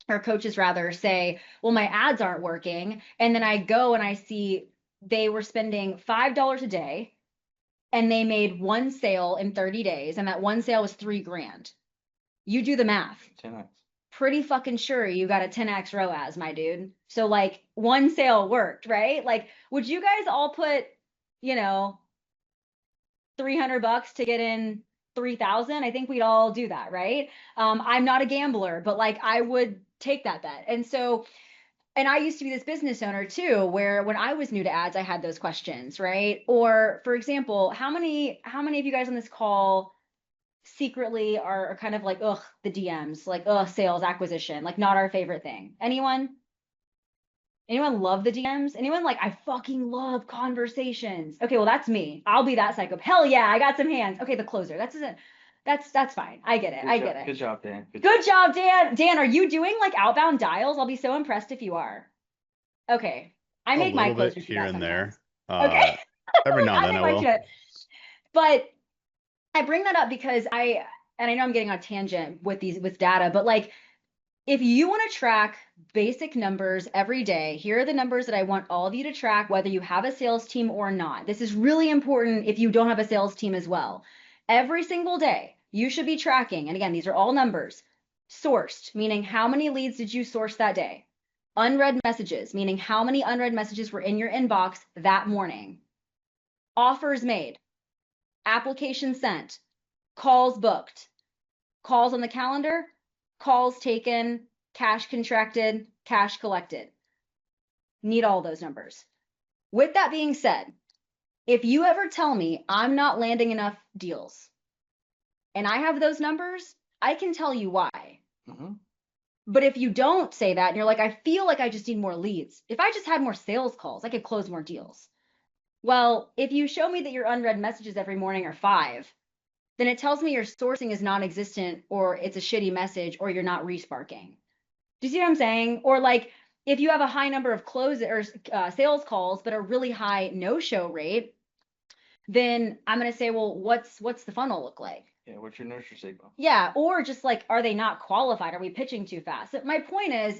or coaches rather say, well, my ads aren't working. And then I go and I see they were spending $5 a day and they made one sale in 30 days. And that one sale was $3,000. You do the math. 10x. Pretty fucking sure you got a 10x ROAS, my dude. So like one sale worked, right? Like, would you guys all put, $300 to get in 3,000? I think we'd all do that, right? I'm not a gambler, but like I would take that bet. And I used to be this business owner too, where when I was new to ads, I had those questions, right? Or for example, how many of you guys on this call secretly are kind of like, ugh, the DMs, like, ugh, sales acquisition, like not our favorite thing? Anyone love the DMs? Anyone like, I fucking love conversations? Okay, well, that's me. I'll be that psycho. Hell yeah, I got some hands. Okay, the closer. That's fine. I get it. I get it. Good job, Dan. Good job, Dan. Dan, are you doing like outbound dials? I'll be so impressed if you are. Okay. I make my closers do here that and there. Okay. Every now and then I make will. my shit. But I bring that up because I know I'm getting on a tangent with data, but like if you want to track basic numbers every day, here are the numbers that I want all of you to track, whether you have a sales team or not. This is really important if you don't have a sales team as well. Every single day, you should be tracking, and again, these are all numbers, sourced, meaning how many leads did you source that day? Unread messages, meaning how many unread messages were in your inbox that morning? Offers made, application sent, calls booked, calls on the calendar, calls taken, cash contracted, cash collected. Need all those numbers. With that being said, if you ever tell me I'm not landing enough deals and I have those numbers, I can tell you why. Mm-hmm. But if you don't say that and you're like, I feel like I just need more leads. If I just had more sales calls, I could close more deals. Well, if you show me that your unread messages every morning are 5, then it tells me your sourcing is non-existent or it's a shitty message or you're not resparking. Do you see what I'm saying? Or like if you have a high number of sales calls but a really high no-show rate, then I'm going to say, well, what's the funnel look like? Yeah, what's your nurture signal? Yeah, or just like, are they not qualified? Are we pitching too fast? My point is,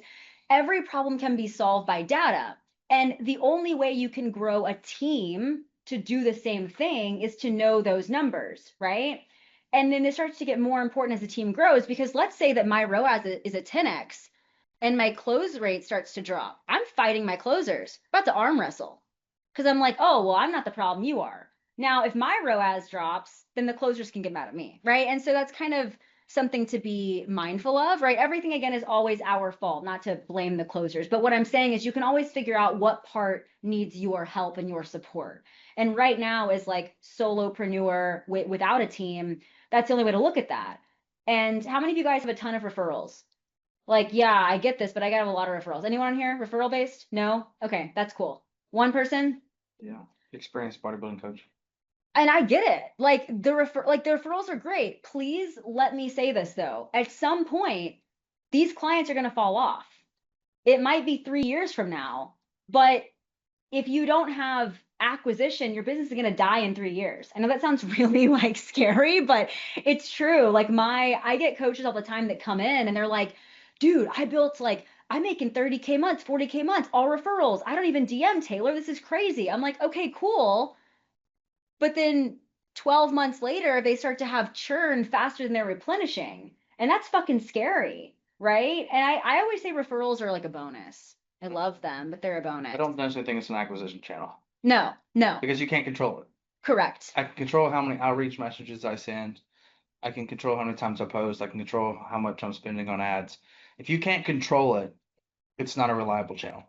every problem can be solved by data. And the only way you can grow a team to do the same thing is to know those numbers, right? And then it starts to get more important as the team grows, because let's say that my ROAS is a 10x and my close rate starts to drop. I'm fighting my closers, about to arm wrestle, because I'm like, oh, well, I'm not the problem, you are. Now, if my ROAS drops, then the closers can get mad at me, right? And so that's kind of something to be mindful of, right? Everything, again, is always our fault, not to blame the closers. But what I'm saying is you can always figure out what part needs your help and your support. And right now, as like solopreneur without a team, that's the only way to look at that. And how many of you guys have a ton of referrals? Like, yeah, I get this, but I gotta have a lot of referrals. Anyone on here referral based? No? Okay, that's cool. One person? Yeah, experienced bodybuilding coach. And I get it. Like the referrals are great. Please let me say this though. At some point, these clients are going to fall off. It might be 3 years from now, but if you don't have acquisition, your business is going to die in 3 years. I know that sounds really like scary, but it's true. Like I get coaches all the time that come in and they're like, dude, I'm making 30K months, 40K months, all referrals. I don't even DM Taylor. This is crazy. I'm like, okay, cool. But then 12 months later, they start to have churn faster than they're replenishing. And that's fucking scary, right? And I always say referrals are like a bonus. I love them, but they're a bonus. I don't necessarily think it's an acquisition channel No, because you can't control it. correct. I can control how many outreach messages I send. I can control how many times I post. I can control how much I'm spending on ads. If you can't control it, it's not a reliable channel.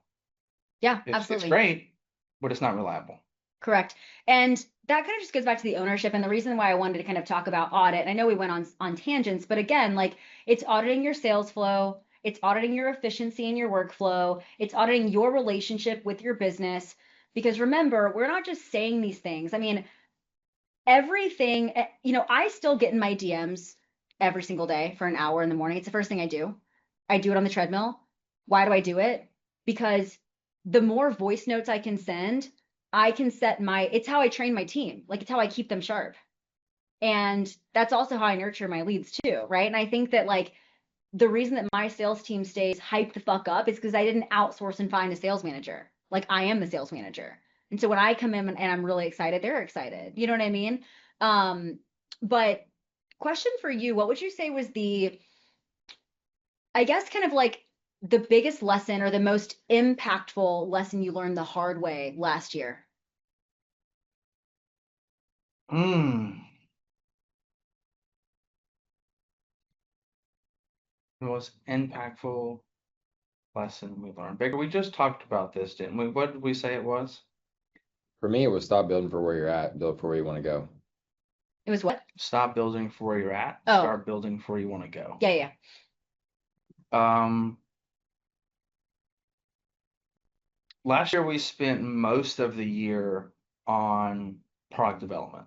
Yeah, It's absolutely. great, but it's not reliable. Correct. And that kind of just goes back to the ownership and the reason why I wanted to kind of talk about audit. And I know we went on tangents, but again, like it's auditing your sales flow, it's auditing your efficiency and your workflow, it's auditing your relationship with your business. Because remember, we're not just saying these things. I mean, everything, I still get in my DMs every single day for an hour in the morning. It's the first thing I do. I do it on the treadmill. Why do I do it? Because the more voice notes I can send, it's how I train my team. Like it's how I keep them sharp. And that's also how I nurture my leads too, right? And I think that like the reason that my sales team stays hyped the fuck up is because I didn't outsource and find a sales manager. Like I am the sales manager. And so when I come in and I'm really excited, they're excited. You know what I mean? But question for you, what would you say was I guess kind of like the biggest lesson or the most impactful lesson you learned the hard way last year? The most impactful lesson we learned. Baker, we just talked about this, didn't we? What did we say it was? For me, it was stop building for where you're at, build for where you want to go. It was what? Stop building for where you're at. Oh. Start building for where you want to go. Yeah. Last year we spent most of the year on product development.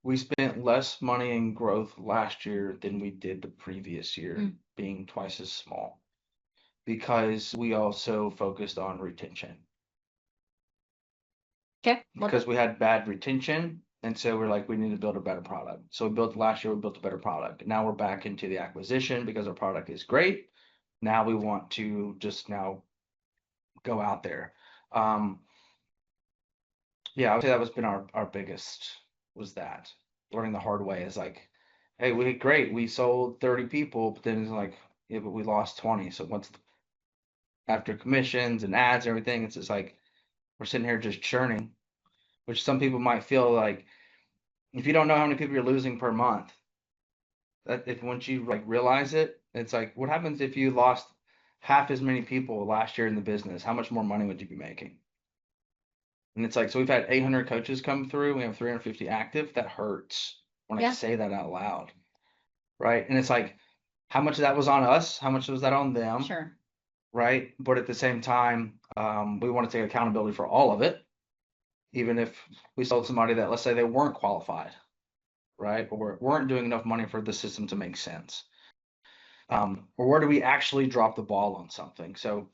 We spent less money in growth last year than we did the previous year, being twice as small, because we also focused on retention. Okay. Because we had bad retention, and so we're like, we need to build a better product. So we built a better product. Now we're back into the acquisition because our product is great. Now we want to just now go out there. Yeah, I would say that was been our biggest, was that learning the hard way is like, hey, we sold 30 people, but then it's like, yeah, but we lost 20. So after commissions and ads and everything, it's just like we're sitting here just churning, which some people might feel like if you don't know how many people you're losing per month, that if once you like realize it, it's like, what happens if you lost half as many people last year in the business? How much more money would you be making? And it's like, so we've had 800 coaches come through. We have 350 active. That hurts when I say that out loud, right? And it's like, how much of that was on us? How much was that on them? Sure. Right? But at the same time, we want to take accountability for all of it, even if we sold somebody that, let's say, they weren't qualified, right? Or weren't doing enough money for the system to make sense. Or where do we actually drop the ball on something? So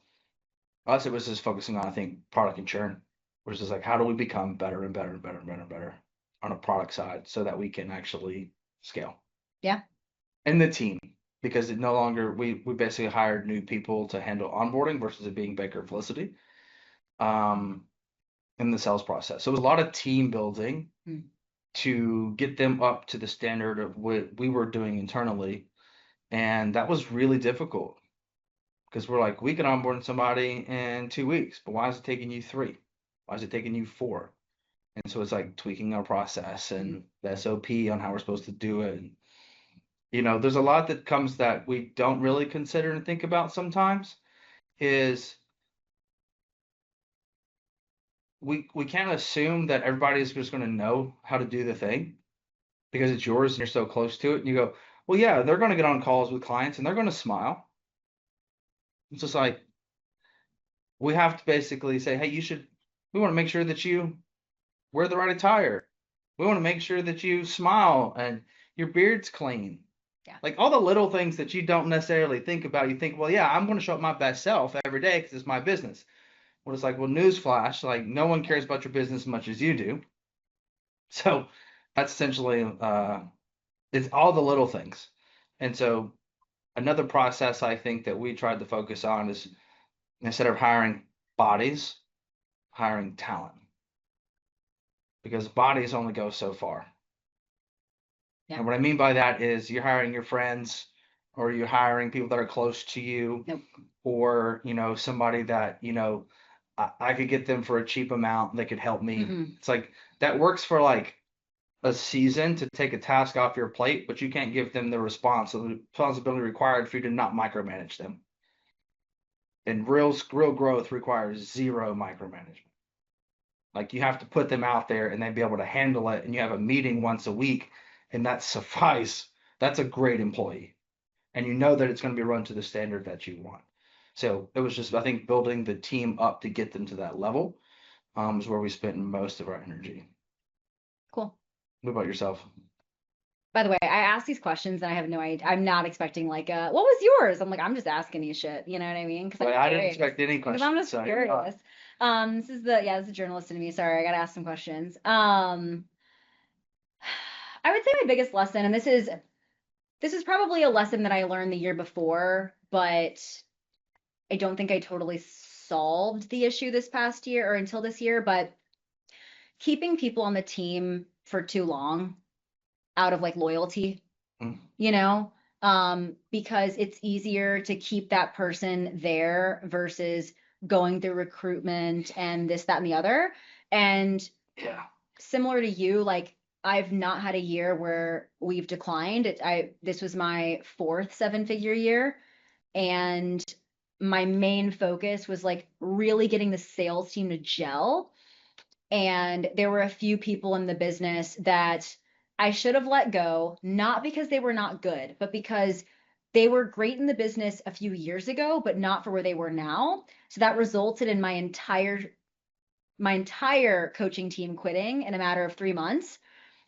us, it was just focusing on, I think, product and churn, which is like, how do we become better and better and better and better and better on a product side so that we can actually scale? Yeah. And the team, because it no longer, we basically hired new people to handle onboarding versus it being Baker and Felicity in the sales process. So it was a lot of team building to get them up to the standard of what we were doing internally. And that was really difficult because we're like, we can onboard somebody in 2 weeks, but why is it taking you 3? Why is it taking you 4? And so it's like tweaking our process and the SOP on how we're supposed to do it. And, there's a lot that comes that we don't really consider and think about sometimes is we can't assume that everybody's just going to know how to do the thing because it's yours and you're so close to it. And you go, well, yeah, they're going to get on calls with clients and they're going to smile. It's just like, we have to basically say, hey, we want to make sure that you wear the right attire. We want to make sure that you smile and your beard's clean. Yeah. Like all the little things that you don't necessarily think about. You think, well, yeah, I'm going to show up my best self every day because it's my business. Well, it's like, well, newsflash, like no one cares about your business as much as you do. So that's essentially, it's all the little things. And so another process I think that we tried to focus on is instead of hiring bodies, hiring talent. Because bodies only go so far. Yeah. And what I mean by that is you're hiring your friends or you're hiring people that are close to you Nope. or, somebody that, I could get them for a cheap amount. They could help me. Mm-mm. It's like that works for like a season to take a task off your plate, but you can't give them the responsibility required for you to not micromanage them. And real growth requires zero micromanagement. Like you have to put them out there and then be able to handle it. And you have a meeting once a week and that suffice. That's a great employee. And you know that it's going to be run to the standard that you want. So it was just, I think, building the team up to get them to that level is where we spent most of our energy. Cool. What about yourself? By the way, I ask these questions and I have no idea. I'm not expecting like, what was yours? I'm like, I'm just asking you shit. You know what I mean? Because I didn't expect any Because questions. I'm just so curious. This is the journalist in me. Sorry, I gotta ask some questions. I would say my biggest lesson, and this is probably a lesson that I learned the year before, but I don't think I totally solved the issue this past year or until this year, but keeping people on the team for too long out of like loyalty, Mm. because it's easier to keep that person there versus going through recruitment and this, that, and the other. And Yeah. similar to you, like I've not had a year where we've declined. This was my fourth seven-figure year, and my main focus was like really getting the sales team to gel. And there were a few people in the business that I should have let go, not because they were not good, but because they were great in the business a few years ago, but not for where they were now. So that resulted in my entire coaching team quitting in a matter of 3 months.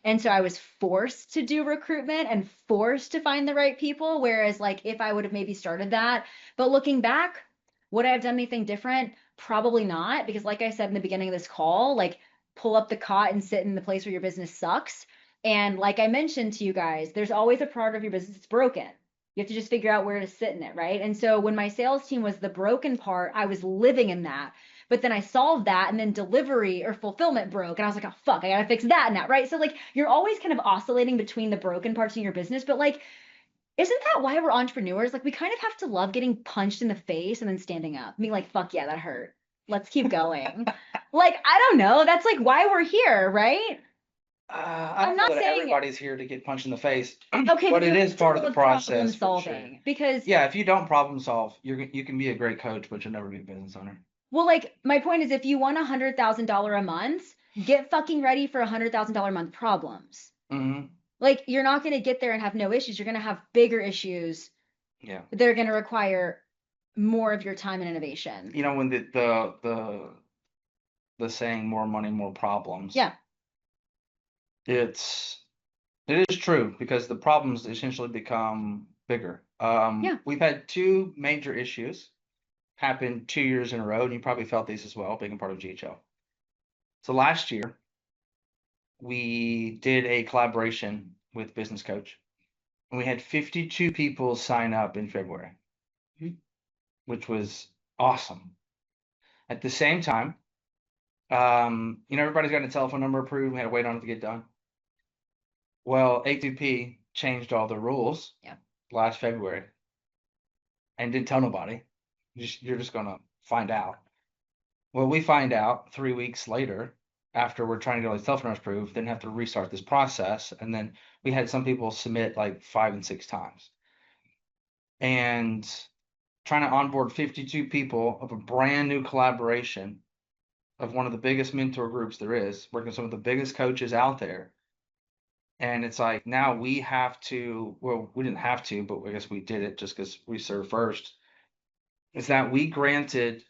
And so I was forced to do recruitment and forced to find the right people. Whereas, like, if I would have maybe started that, but looking back, would I have done anything different? Probably not. Because, like I said in the beginning of this call, like, pull up the cot and sit in the place where your business sucks. And, like I mentioned to you guys, there's always a part of your business that's broken. You have to just figure out where to sit in it, right? And so when my sales team was the broken part, I was living in that. But then I solved that, and then delivery or fulfillment broke. And I was like, oh, fuck, I gotta fix that now, right? So, like, you're always kind of oscillating between the broken parts in your business. But, like, isn't that why we're entrepreneurs? Like, we kind of have to love getting punched in the face and then standing up. Being like, fuck yeah, that hurt. Let's keep going. Like, I don't know. That's like why we're here, right? I don't I'm know not that saying everybody's here to get punched in the face, okay, but it you is have to part of the love problem process for sure. solving because Yeah, if you don't problem solve, you can be a great coach, but you'll never be a business owner. well, like my point is, if you want $100,000 a month, get fucking ready for $100,000 a month problems. Mm-hmm. Like you're not going to get there and have no issues. You're going to have bigger issues. Yeah. They're going to require more of your time and innovation. You know, when the saying more money, more problems. Yeah. It is true because the problems essentially become bigger. Yeah. We've had two major issues happen 2 years in a row, and you probably felt these as well, being a part of GHL. So last year, we did a collaboration with Business Coach, and we had 52 people sign up in February, which was awesome. At the same time, everybody's got a telephone number approved. We had to wait on it to get done. Well, A2P changed all the rules last February and didn't tell nobody. You're just going to find out. Well, we find out 3 weeks later after we're trying to get all these telephone numbers approved, then have to restart this process. And then we had some people submit like 5 and 6 times. And trying to onboard 52 people of a brand new collaboration of one of the biggest mentor groups there is, working with some of the biggest coaches out there. And it's like now we have to, well, we didn't have to, but I guess we did it just because we served first, is that we granted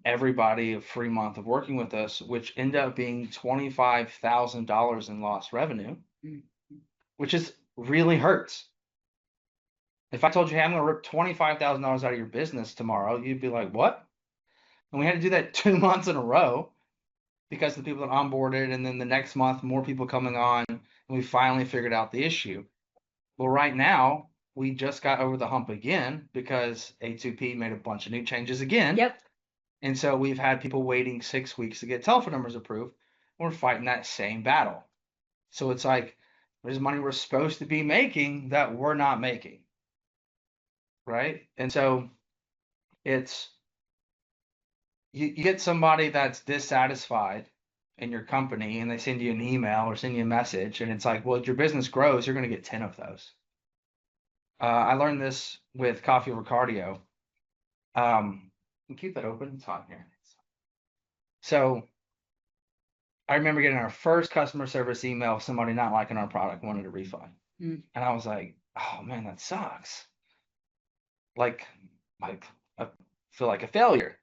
everybody a free month of working with us, which ended up being $25,000 in lost revenue, which is really hurts. If I told you, hey, I'm going to rip $25,000 out of your business tomorrow, you'd be like, what? And we had to do that 2 months in a row because the people that onboarded, and then the next month, more people coming on, and we finally figured out the issue. Well, right now, we just got over the hump again because A2P made a bunch of new changes again. Yep. And so we've had people waiting 6 weeks to get telephone numbers approved. We're fighting that same battle. So it's like there's money we're supposed to be making that we're not making. Right? And so it's you get somebody that's dissatisfied in your company and they send you an email or send you a message and it's like, well, if your business grows, you're going to get 10 of those. I learned this with coffee over cardio. Keep that open. It's hot here. So I remember getting our first customer service email of somebody not liking our product, wanted a refund. And I was like, oh man, that sucks. Like I feel like a failure.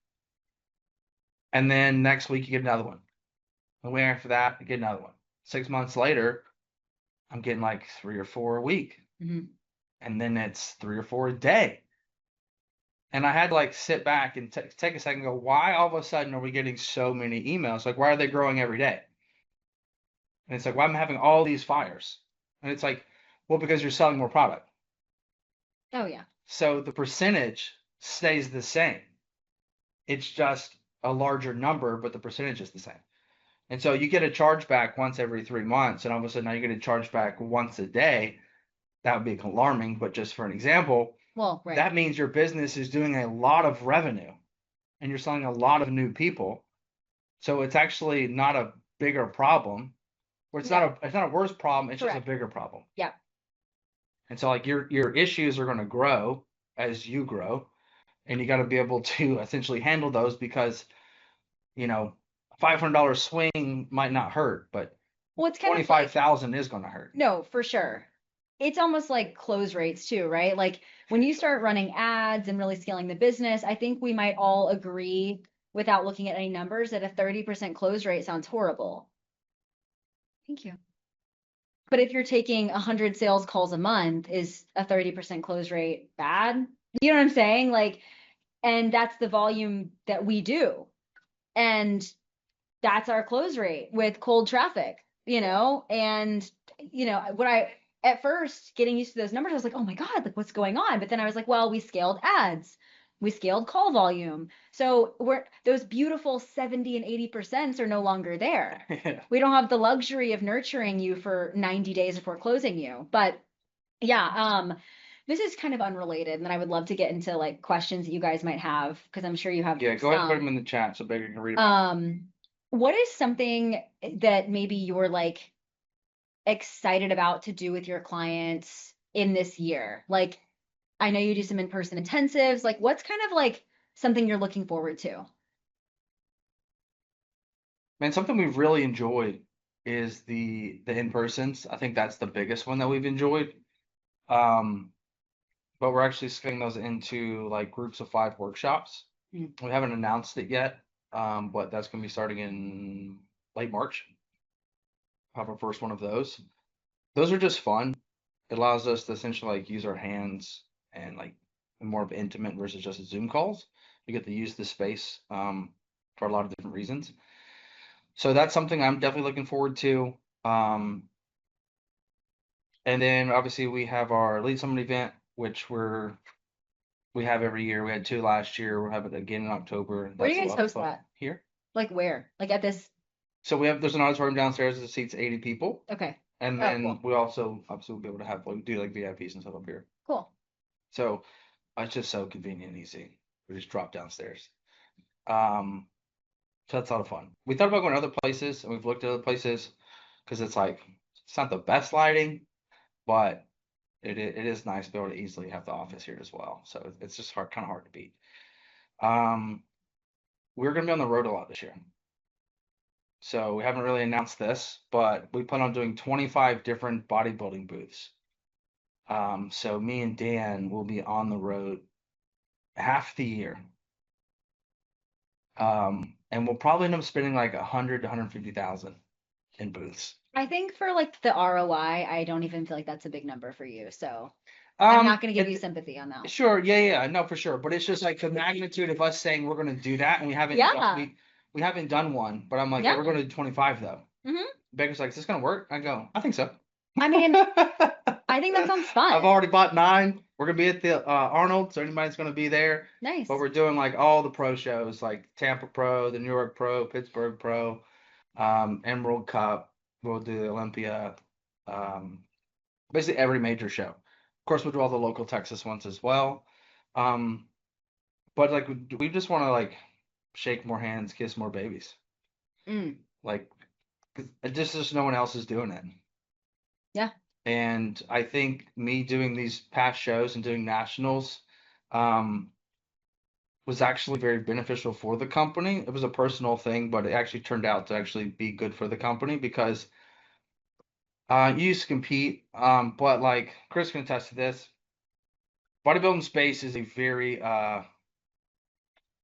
And then next week you get another one. The week after that, you get another one. 6 months later, I'm getting like 3 or 4 a week. And then it's 3 or 4 a day. And I had to like sit back and take a second and go, why all of a sudden are we getting so many emails? Like, why are they growing every day? And it's like, why am I having all these fires? And it's like, well, because you're selling more product. Oh, yeah. So the percentage stays the same. It's just a larger number, but the percentage is the same. And so you get a chargeback once every 3 months, and all of a sudden now you get a chargeback once a day. That would be alarming, but just for an example, Well, right. that means your business is doing a lot of revenue and you're selling a lot of new people. So it's actually not a bigger problem. Or it's not a worse problem, it's just a bigger problem. Yeah. And so like your issues are going to grow as you grow, and you got to be able to essentially handle those because, you know, $500 swing might not hurt, but Well, it's kind of 25,000 is going to hurt. No, for sure. It's almost like close rates too, right? Like when you start running ads and really scaling the business, I think we might all agree without looking at any numbers that a 30% close rate sounds horrible. Thank you. But if you're taking 100 sales calls a month, is a 30% close rate bad? You know what I'm saying? Like, and that's the volume that we do. And that's our close rate with cold traffic, you know? And, you know, at first getting used to those numbers, I was like, oh my God, like what's going on? But then I was like, well, we scaled ads, we scaled call volume. So those beautiful 70 and 80% are no longer there. Yeah. We don't have the luxury of nurturing you for 90 days before closing you. But yeah, this is kind of unrelated, and then I would love to get into like questions that you guys might have, because I'm sure you have. Yeah, go ahead and put them in the chat so Baker can read them. What is something that maybe you're like excited about to do with your clients in this year? Like, I know you do some in-person intensives. Like, what's kind of like something you're looking forward to? Man, something we've really enjoyed is the in-persons. I think that's the biggest one that we've enjoyed. But we're actually splitting those into like groups of 5 workshops. We haven't announced it yet, but that's going to be starting in late March. Have our first one of those. Those are just fun. It allows us to essentially like use our hands and like more of intimate versus just Zoom calls. We get to use the space for a lot of different reasons. So that's something I'm definitely looking forward to. And then obviously we have our Lead Summit event, which we have every year. We had 2 last year. We'll have it again in October. Where do you guys host that? Here. Like where? Like at this? So there's an auditorium downstairs that seats 80 people. Okay. And then we also obviously will be able to have like do like VIPs and stuff up here. Cool. So it's just so convenient and easy. We just drop downstairs. So that's a lot of fun. We thought about going to other places, and we've looked at other places because it's like it's not the best lighting, but it is nice to be able to easily have the office here as well. So it's just kind of hard to beat. We're going to be on the road a lot this year. So we haven't really announced this, but we plan on doing 25 different bodybuilding booths. So me and Dan will be on the road half the year. And we'll probably end up spending like 100 to 150,000 in booths. I think for like the ROI, I don't even feel like that's a big number for you. So I'm not going to give it- you sympathy on that one. Sure, yeah, no, for sure. But it's just like the magnitude of us saying we're going to do that, and we haven't, Yeah. we haven't done one. But I'm like, Yeah. we're going to do 25 though. Mhm. Baker's like, is this going to work? I go, I think so. I mean, I think that sounds fun. I've already bought 9. We're gonna be at the Arnold, so anybody's gonna be there. Nice. But we're doing like all the pro shows, like Tampa Pro, the New York Pro, Pittsburgh Pro, Emerald Cup. We'll do the Olympia, basically every major show. Of course, we'll do all the local Texas ones as well. But like we just want to like shake more hands, kiss more babies. Like, 'cause just no one else is doing it. Yeah. And I think me doing these past shows and doing nationals was actually very beneficial for the company. It was a personal thing, but it actually turned out to actually be good for the company because you used to compete, but like Chris can attest to this, bodybuilding space is a very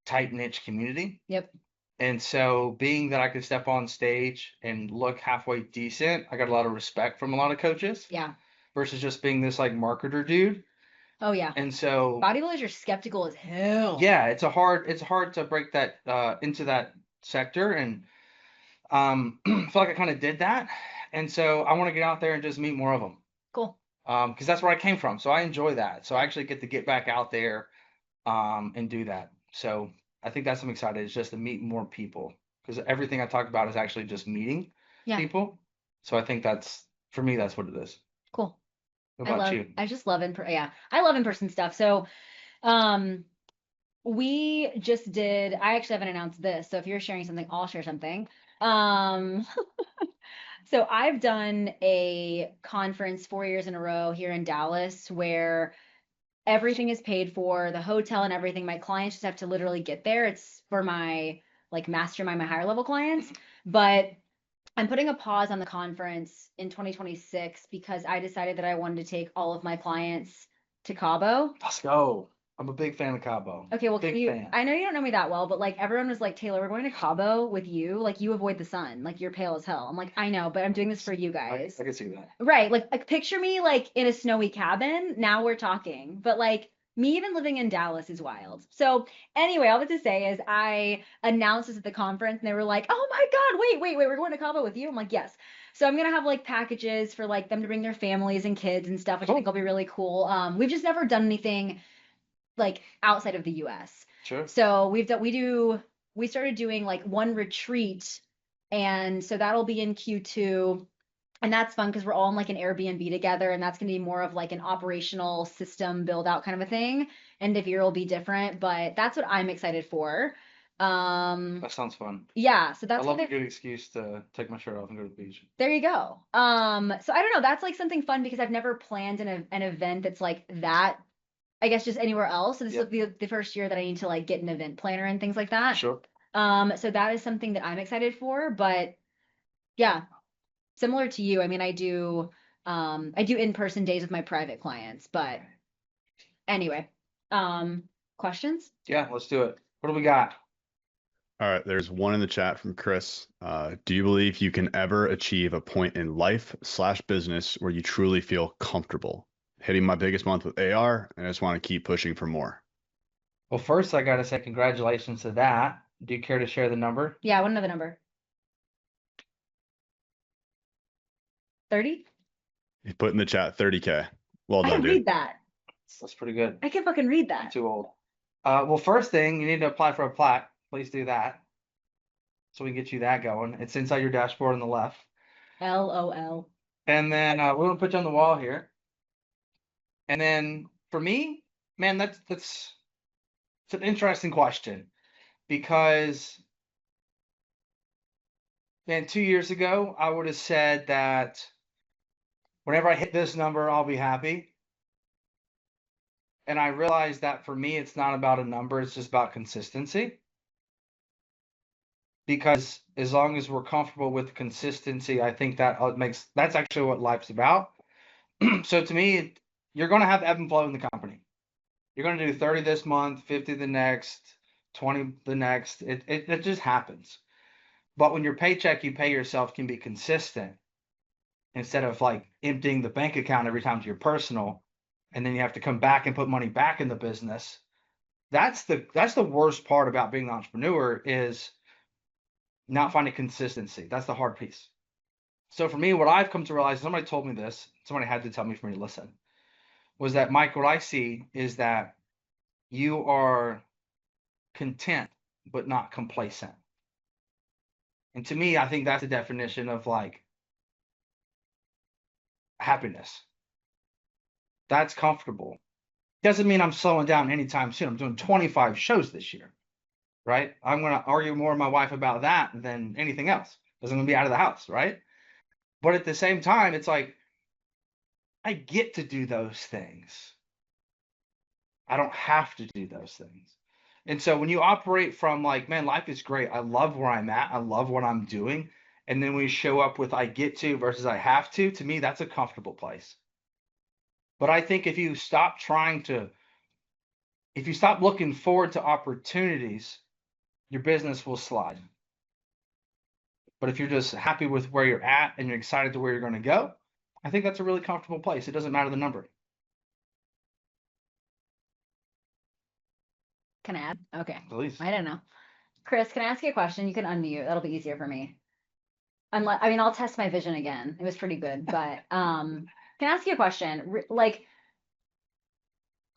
tight niche community. Yep. And so being that I could step on stage and look halfway decent, I got a lot of respect from a lot of coaches. Yeah. Versus just being this like marketer dude. Oh yeah. And so bodybuilders are skeptical as hell. Yeah, it's hard to break that into that sector, and I feel like I kind of did that. And so I want to get out there and just meet more of them. Cool. Because that's where I came from. So I enjoy that. So I actually get to get back out there and do that. So I think that's what I'm excited, is just to meet more people. Because everything I talk about is actually just meeting people. So I think that's, for me, that's what it is. Cool. What about you? I just love I love in-person stuff. So we just did, I actually haven't announced this. So if you're sharing something, I'll share something. So I've done a conference 4 years in a row here in Dallas where everything is paid for, the hotel and everything. My clients just have to literally get there. It's for my like mastermind, my higher level clients. But I'm putting a pause on the conference in 2026 because I decided that I wanted to take all of my clients to Cabo. Let's go. I'm a big fan of Cabo. Okay, well, big fan. I know you don't know me that well, but like everyone was like, Taylor, we're going to Cabo with you. Like you avoid the sun. Like you're pale as hell. I'm like, I know, but I'm doing this for you guys. I can see that. Right. Like picture me like in a snowy cabin. Now we're talking. But like me even living in Dallas is wild. So anyway, all that to say is I announced this at the conference and they were like, oh my God, wait, we're going to Cabo with you. I'm like, yes. So I'm gonna have like packages for like them to bring their families and kids and stuff, which I think will be really cool. We've just never done anything like outside of the US. Sure. So we started doing like one retreat, and so that'll be in Q2. And that's fun because we're all in like an Airbnb together, and that's going to be more of like an operational system build out kind of a thing. And if year will be different, but that's what I'm excited for. That sounds fun. Yeah, so that's I love a good excuse to take my shirt off and go to the beach. There you go. So I don't know, that's like something fun because I've never planned an event that's like that, I guess, just anywhere else. So this will be the first year that I need to like get an event planner and things like that. Sure. So that is something that I'm excited for, but yeah, similar to you. I mean, I do in-person days with my private clients, but anyway, questions? Yeah, let's do it. What do we got? All right, there's one in the chat from Chris. Do you believe you can ever achieve a point in life/business where you truly feel comfortable? Hitting my biggest month with AR, and I just want to keep pushing for more. Well, first I gotta say congratulations to that. Do you care to share the number? Yeah, I want to know the number. 30? He put in the chat 30K. Well I done, can dude. read that. That's pretty good. I can fucking read that. Too old. Well, first thing, you need to apply for a plaque. Please do that. So we can get you that going. It's inside your dashboard on the left. LOL. And then we're gonna put you on the wall here. And then for me, man, that's it's an interesting question because, man, 2 years ago I would have said that whenever I hit this number, I'll be happy. And I realized that for me, it's not about a number, it's just about consistency. Because as long as we're comfortable with consistency, I think that's actually what life's about. So to me, you're going to have ebb and flow in the company. You're going to do 30 this month, 50 the next, 20 the next. It just happens. But when your paycheck you pay yourself can be consistent, instead of like emptying the bank account every time to your personal, and then you have to come back and put money back in the business. That's the worst part about being an entrepreneur, is not finding consistency. That's the hard piece. So for me, what I've come to realize, somebody told me this, somebody had to tell me for me to listen, was that, Mike, what I see is that you are content but not complacent. And to me, I think that's a definition of like happiness. That's comfortable. Doesn't mean I'm slowing down anytime soon. I'm doing 25 shows this year, right? I'm going to argue more with my wife about that than anything else, because I'm going to be out of the house, right? But at the same time, it's like, I get to do those things. I don't have to do those things. And so when you operate from like, man, life is great, I love where I'm at, I love what I'm doing, and then we show up with I get to versus I have to me, that's a comfortable place. But I think if you stop looking forward to opportunities, your business will slide. But if you're just happy with where you're at and you're excited to where you're going to go, I think that's a really comfortable place. It doesn't matter the number. Can I add? Okay. Please. I don't know. Chris, can I ask you a question? You can unmute. That'll be easier for me. Unless, I mean, I'll test my vision again. It was pretty good, but can I ask you a question? Like,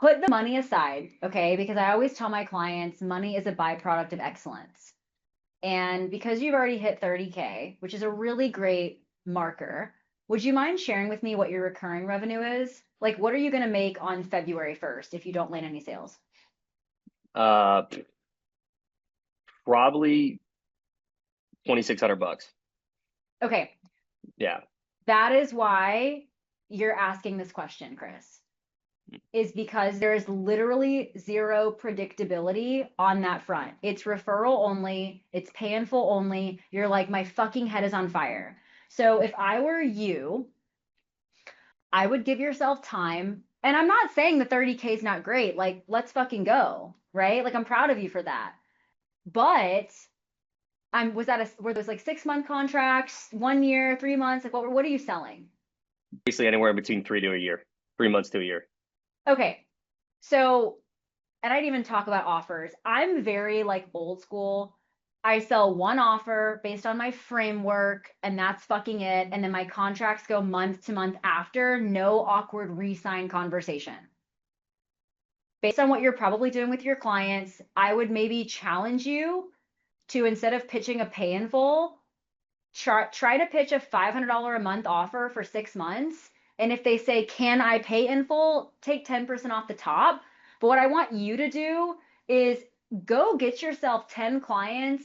put the money aside, okay? Because I always tell my clients money is a byproduct of excellence. And because you've already hit 30K, which is a really great marker, would you mind sharing with me what your recurring revenue is? Like, what are you going to make on February 1st if you don't land any sales? Probably $2,600. Okay. Yeah. That is why you're asking this question, Chris, is because there is literally zero predictability on that front. It's referral only, it's pay in full only. You're like, my fucking head is on fire. So if I were you, I would give yourself time. And I'm not saying the 30K is not great. Like, let's fucking go, right? Like, I'm proud of you for that. But were those like 6-month contracts, 1 year, 3 months? Like, what are you selling? Basically anywhere between 3 to a year, 3 months to a year. Okay. So, and I'd even talk about offers. I'm very like old school. I sell one offer based on my framework, and that's fucking it. And then my contracts go month to month after, no awkward re-sign conversation. Based on what you're probably doing with your clients, I would maybe challenge you to, instead of pitching a pay in full, try to pitch a $500 a month offer for 6 months. And if they say, can I pay in full, take 10% off the top. But what I want you to do is go get yourself 10 clients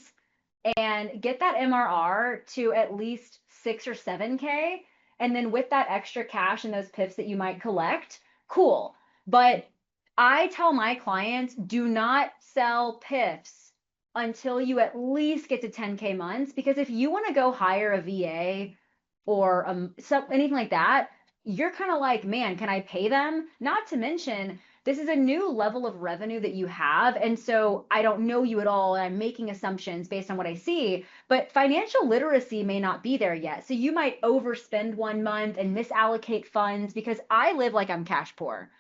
and get that MRR to at least 6 or 7K. And then with that extra cash and those pips that you might collect, cool. But I tell my clients, do not sell pips until you at least get to 10K months, because if you want to go hire a VA or anything like that, you're kind of like, man, can I pay them? Not to mention, this is a new level of revenue that you have. And so I don't know you at all. And I'm making assumptions based on what I see, but financial literacy may not be there yet. So you might overspend 1 month and misallocate funds, because I live like I'm cash poor.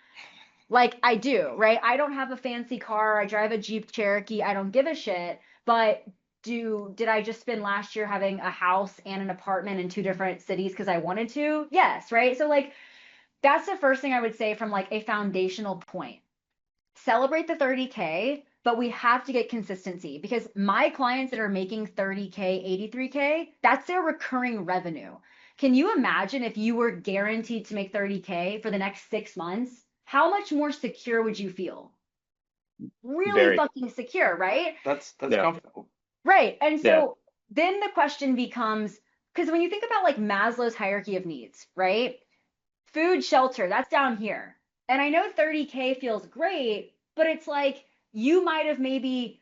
Like I do, right? I don't have a fancy car. I drive a Jeep Cherokee. I don't give a shit. But did I just spend last year having a house and an apartment in 2 different cities because I wanted to? Yes, right? So like that's the first thing I would say from like a foundational point. Celebrate the 30K, but we have to get consistency, because my clients that are making 30K, 83K, that's their recurring revenue. Can you imagine if you were guaranteed to make 30K for the next 6 months? How much more secure would you feel? Really Very. fucking secure, right? That's Yeah. comfortable. Right. And so Yeah. then the question becomes, because when you think about like Maslow's hierarchy of needs, right? Food, shelter, that's down here. And I know 30K feels great, but it's like you might have maybe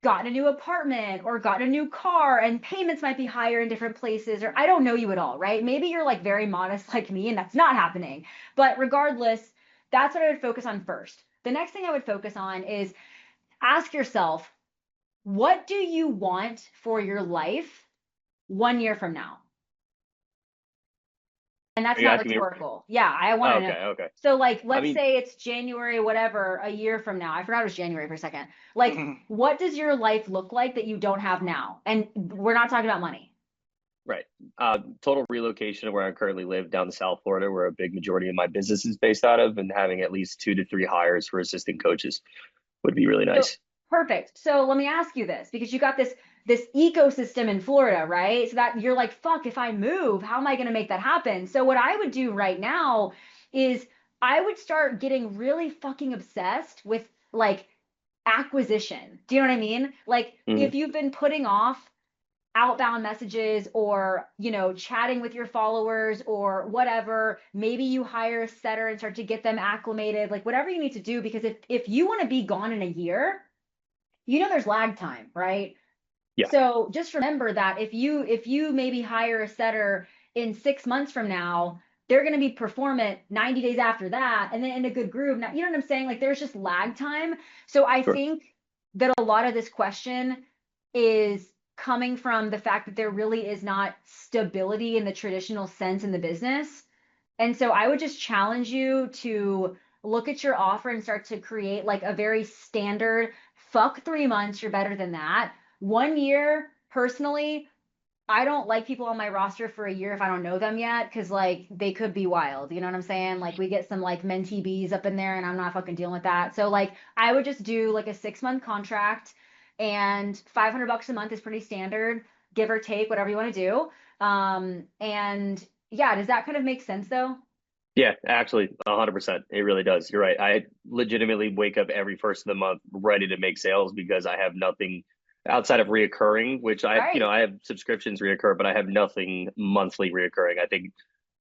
gotten a new apartment or gotten a new car, and payments might be higher in different places, or I don't know you at all, right? Maybe you're like very modest like me and that's not happening. But regardless, that's what I would focus on first. The next thing I would focus on is ask yourself, what do you want for your life 1 year from now? And that's Are you not asking me? rhetorical. Yeah, I Oh, want to know. okay, okay. So like, I let's mean, say it's January, whatever, a year from now. I forgot it was January for a second. Like, Mhm. what does your life look like that you don't have now? And we're not talking about money. right. Total relocation of where I currently live down to South Florida, where a big majority of my business is based out of, and having at least 2 to 3 hires for assistant coaches would be really So nice. perfect. So let me ask you this, because you got this ecosystem in Florida, right? So that you're like, fuck, if I move, how am I going to make that happen? So what I would do right now is I would start getting really fucking obsessed with like acquisition. Do you know what I mean? Like Mhm. if you've been putting off outbound messages or chatting with your followers or whatever, maybe you hire a setter and start to get them acclimated, like whatever you need to do, because if you want to be gone in a year, there's lag time, right? Yeah, So just remember that if you maybe hire a setter in 6 months from now, they're going to be performant 90 days after that, and then in a good groove. Now, you know what I'm saying? Like there's just lag time. So I sure. think that a lot of this question is coming from the fact that there really is not stability in the traditional sense in the business. And so I would just challenge you to look at your offer and start to create like a very standard, fuck 3 months, you're better than that. 1 year, personally, I don't like people on my roster for a year if I don't know them yet, because like they could be wild. You know what I'm saying? Like we get some like mentee bees up in there and I'm not fucking dealing with that. So like I would just do like a 6 month contract, and $500 a month is pretty standard, give or take, whatever you want to do. And yeah, does that kind of make sense though? Yeah, actually, 100%. It really does. You're right. I legitimately wake up every first of the month ready to make sales because I have nothing outside of reoccurring, which Right. I have subscriptions reoccur, but I have nothing monthly reoccurring. I think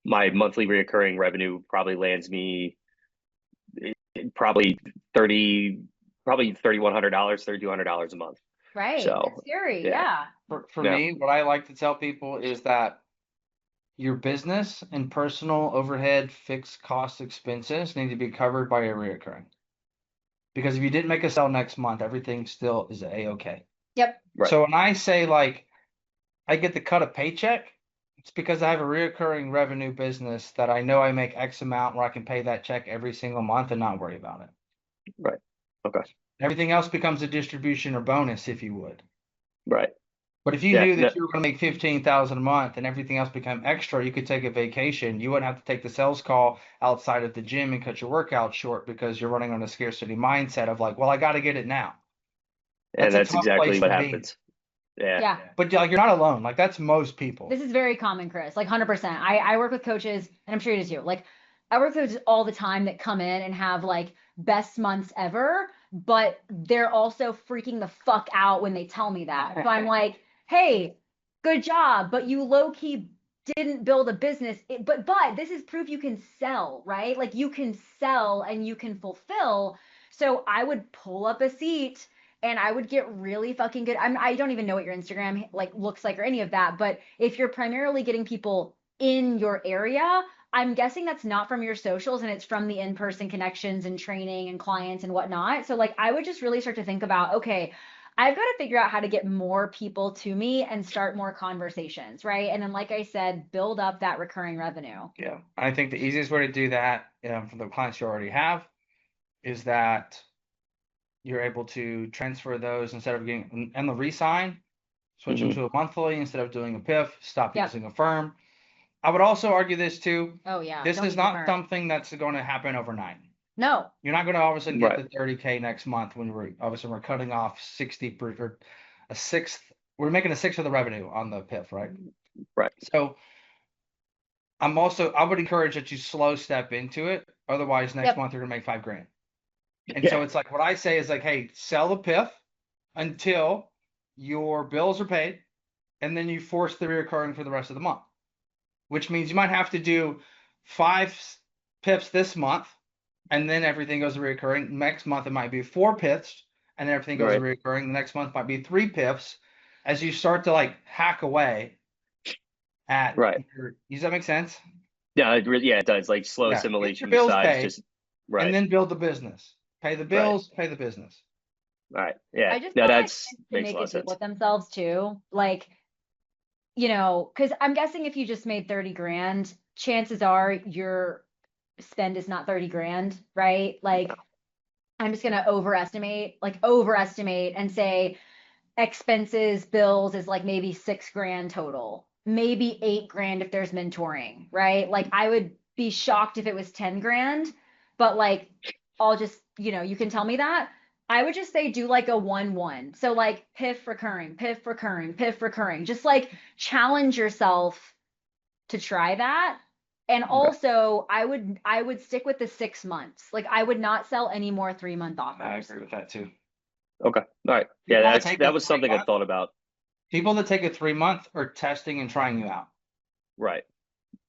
my monthly reoccurring revenue probably lands me probably 30, probably $3,100, $3,200 a month. Right. That's So scary. yeah, Yeah. For yeah, me, what I like to tell people is that your business and personal overhead fixed cost expenses need to be covered by a reoccurring. Because if you didn't make a sale next month, everything still is a-okay. Yep. right. So when I say like I get to cut a paycheck, it's because I have a reoccurring revenue business that I know I make X amount where I can pay that check every single month and not worry about it. Right. Okay. Everything else becomes a distribution or bonus, if you would. Right. But if you Yeah. knew No, that you were going to make 15,000 a month and everything else become extra, you could take a vacation. You wouldn't have to take the sales call outside of the gym and cut your workout short because you're running on a scarcity mindset of like, well, I got to get it now. and That's a that's tough exactly place what to be. happens. Yeah. Yeah. But like you're not alone. Like that's most people. This is very common, Chris. Like 100%. I work with coaches, and I'm sure you do too. Like I work with coaches all the time that come in and have like best months ever, but they're also freaking the fuck out when they tell me that. So I'm like, hey, good job, but you low key didn't build a business. But this is proof you can sell, right? Like you can sell and you can fulfill. So I would pull up a seat and I would get really fucking good. I don't even know what your Instagram like looks like or any of that, but if you're primarily getting people in your area, I'm guessing that's not from your socials and it's from the in-person connections and training and clients and whatnot. So like I would just really start to think about, okay, I've got to figure out how to get more people to me and start more conversations, right? And then like I said, build up that recurring revenue. Yeah. I think the easiest way to do that for the clients you already have is that you're able to transfer those instead of getting and the re-sign, switch them Hmm. to a monthly instead of doing a PIF, stop Yep. using a firm. I would also argue this too. Oh yeah. This Don't is use the not firm. something that's going to happen overnight. No. You're not going to all of a sudden get Right. the 30K next month when we're cutting off 60 or a sixth. We're making a sixth of the revenue on the PIF, right? Right. So I would encourage that you slow step into it. Otherwise, next Yep. month you're gonna make $5,000. And so Yeah. it's like what I say is like, hey, sell the PIF until your bills are paid, and then you force the reoccurring for the rest of the month. Which means you might have to do 5 PIFs this month, and then everything goes to reoccurring. Next month it might be 4 PIFs, and then everything goes to Right. reoccurring. The next month might be 3 PIFs. As you start to like hack away at Right. does that make sense? Yeah. It does. Like slow Yeah, get your assimilation bills besides paid just right. and then build the business. Pay the Right. bills, pay the business. Right. Yeah. I just No, want my that's clients to makes a make lot a of deal sense. with themselves too. Like, because I'm guessing if you just made 30 grand, chances are your spend is not 30 grand, right? Like I'm just gonna overestimate and say expenses, bills is like maybe 6 grand total, maybe 8 grand if there's mentoring, right? Like I would be shocked if it was 10 grand, but like I'll just, you can tell me that. I would just say do like a 1-1. So like PIF recurring, PIF recurring, PIF recurring. Just like challenge yourself to try that. And also I would stick with the 6 months. Like I would not sell any more 3-month I offers. agree with that too. Okay. All right. People Yeah, that take that a was something I 3-month thought about. People that take a 3-month are testing and trying you out. Right.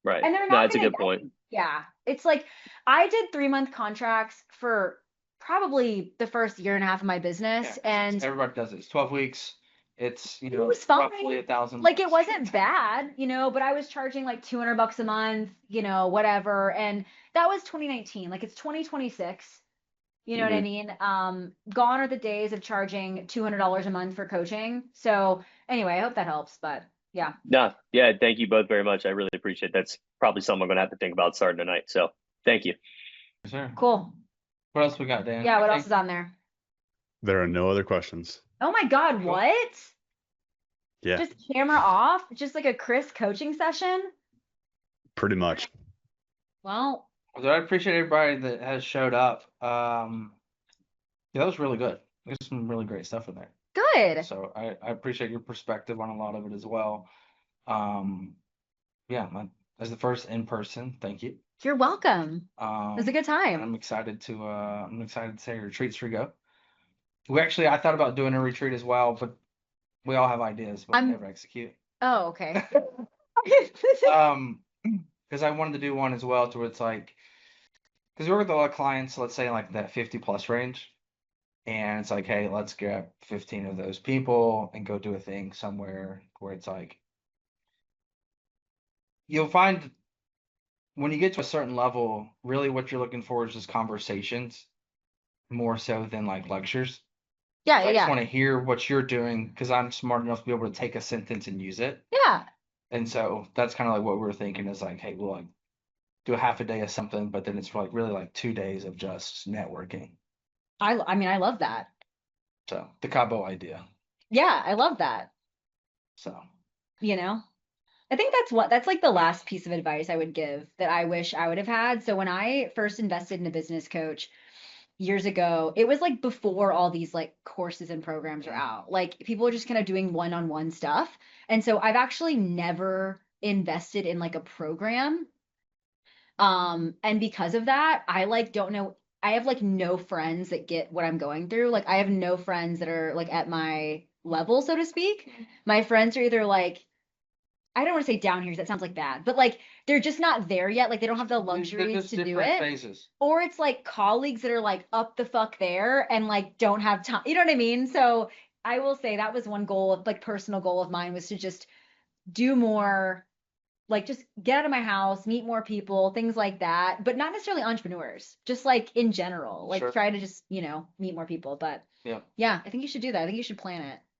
Right. And they're No, not that's a gonna good point. Yeah. It's like I did 3-month contracts for probably the first year and a half of my business, Yeah, and everybody does it. It's 12 weeks. It's it was fine. roughly $1,000. Like it wasn't bad, but I was charging like $200 a month, whatever. And that was 2019. Like it's 2026. You know what I mean? Gone are the days of charging $200 a month for coaching. So anyway, I hope that helps. But yeah. No, yeah, thank you both very much. I really appreciate it. That's probably something I'm gonna have to think about starting tonight. So thank you. Sure. Cool. What else we got, Dan? Yeah, what else is on there? There are no other questions. Oh my God, Cool. what? Yeah, Just camera off? Just like a Chris coaching session? pretty much. Well, So I appreciate everybody that has showed up. Yeah, that was really good. There's some really great stuff in there. good. So I appreciate your perspective on a lot of it as well. Yeah, as the first in person, thank you. You're welcome. It was a good time. I'm excited to see your retreats for go. I thought about doing a retreat as well, but we all have ideas, but we never execute. Oh, okay. Because I wanted to do one as well to where it's like, because we work with a lot of clients, let's say like that 50 plus range, and it's like, hey, let's grab 15 of those people and go do a thing somewhere where it's like, you'll find when you get to a certain level, really what you're looking for is just conversations more so than like lectures. Yeah, So I just yeah. want to hear what you're doing because I'm smart enough to be able to take a sentence and use it. Yeah. And so that's kind of like what we were thinking is like, hey, we'll like do a half a day of something, but then it's like really like 2 days of just networking. I mean, I love that. So the Cabo idea. Yeah, I love that. So I think that's like the last piece of advice I would give that I wish I would have had. So when I first invested in a business coach years ago, it was like before all these like courses and programs are out. Like people are just kind of doing one-on-one stuff. And so I've actually never invested in like a program. And because of that, I like don't know, I have like no friends that get what I'm going through. Like I have no friends that are like at my level, so to speak. My friends are either like, I don't want to say down here because that sounds like bad, but like they're just not there yet. Like they don't have the they're luxuries just to do different it. phases. Or it's like colleagues that are like up the fuck there and like don't have time. You know what I mean? So I will say that was one goal, like personal goal of mine, was to just do more, like just get out of my house, meet more people, things like that, but not necessarily entrepreneurs, just like in general, like Sure. try to just, meet more people. But Yeah. yeah, I think you should do that. I think you should plan it.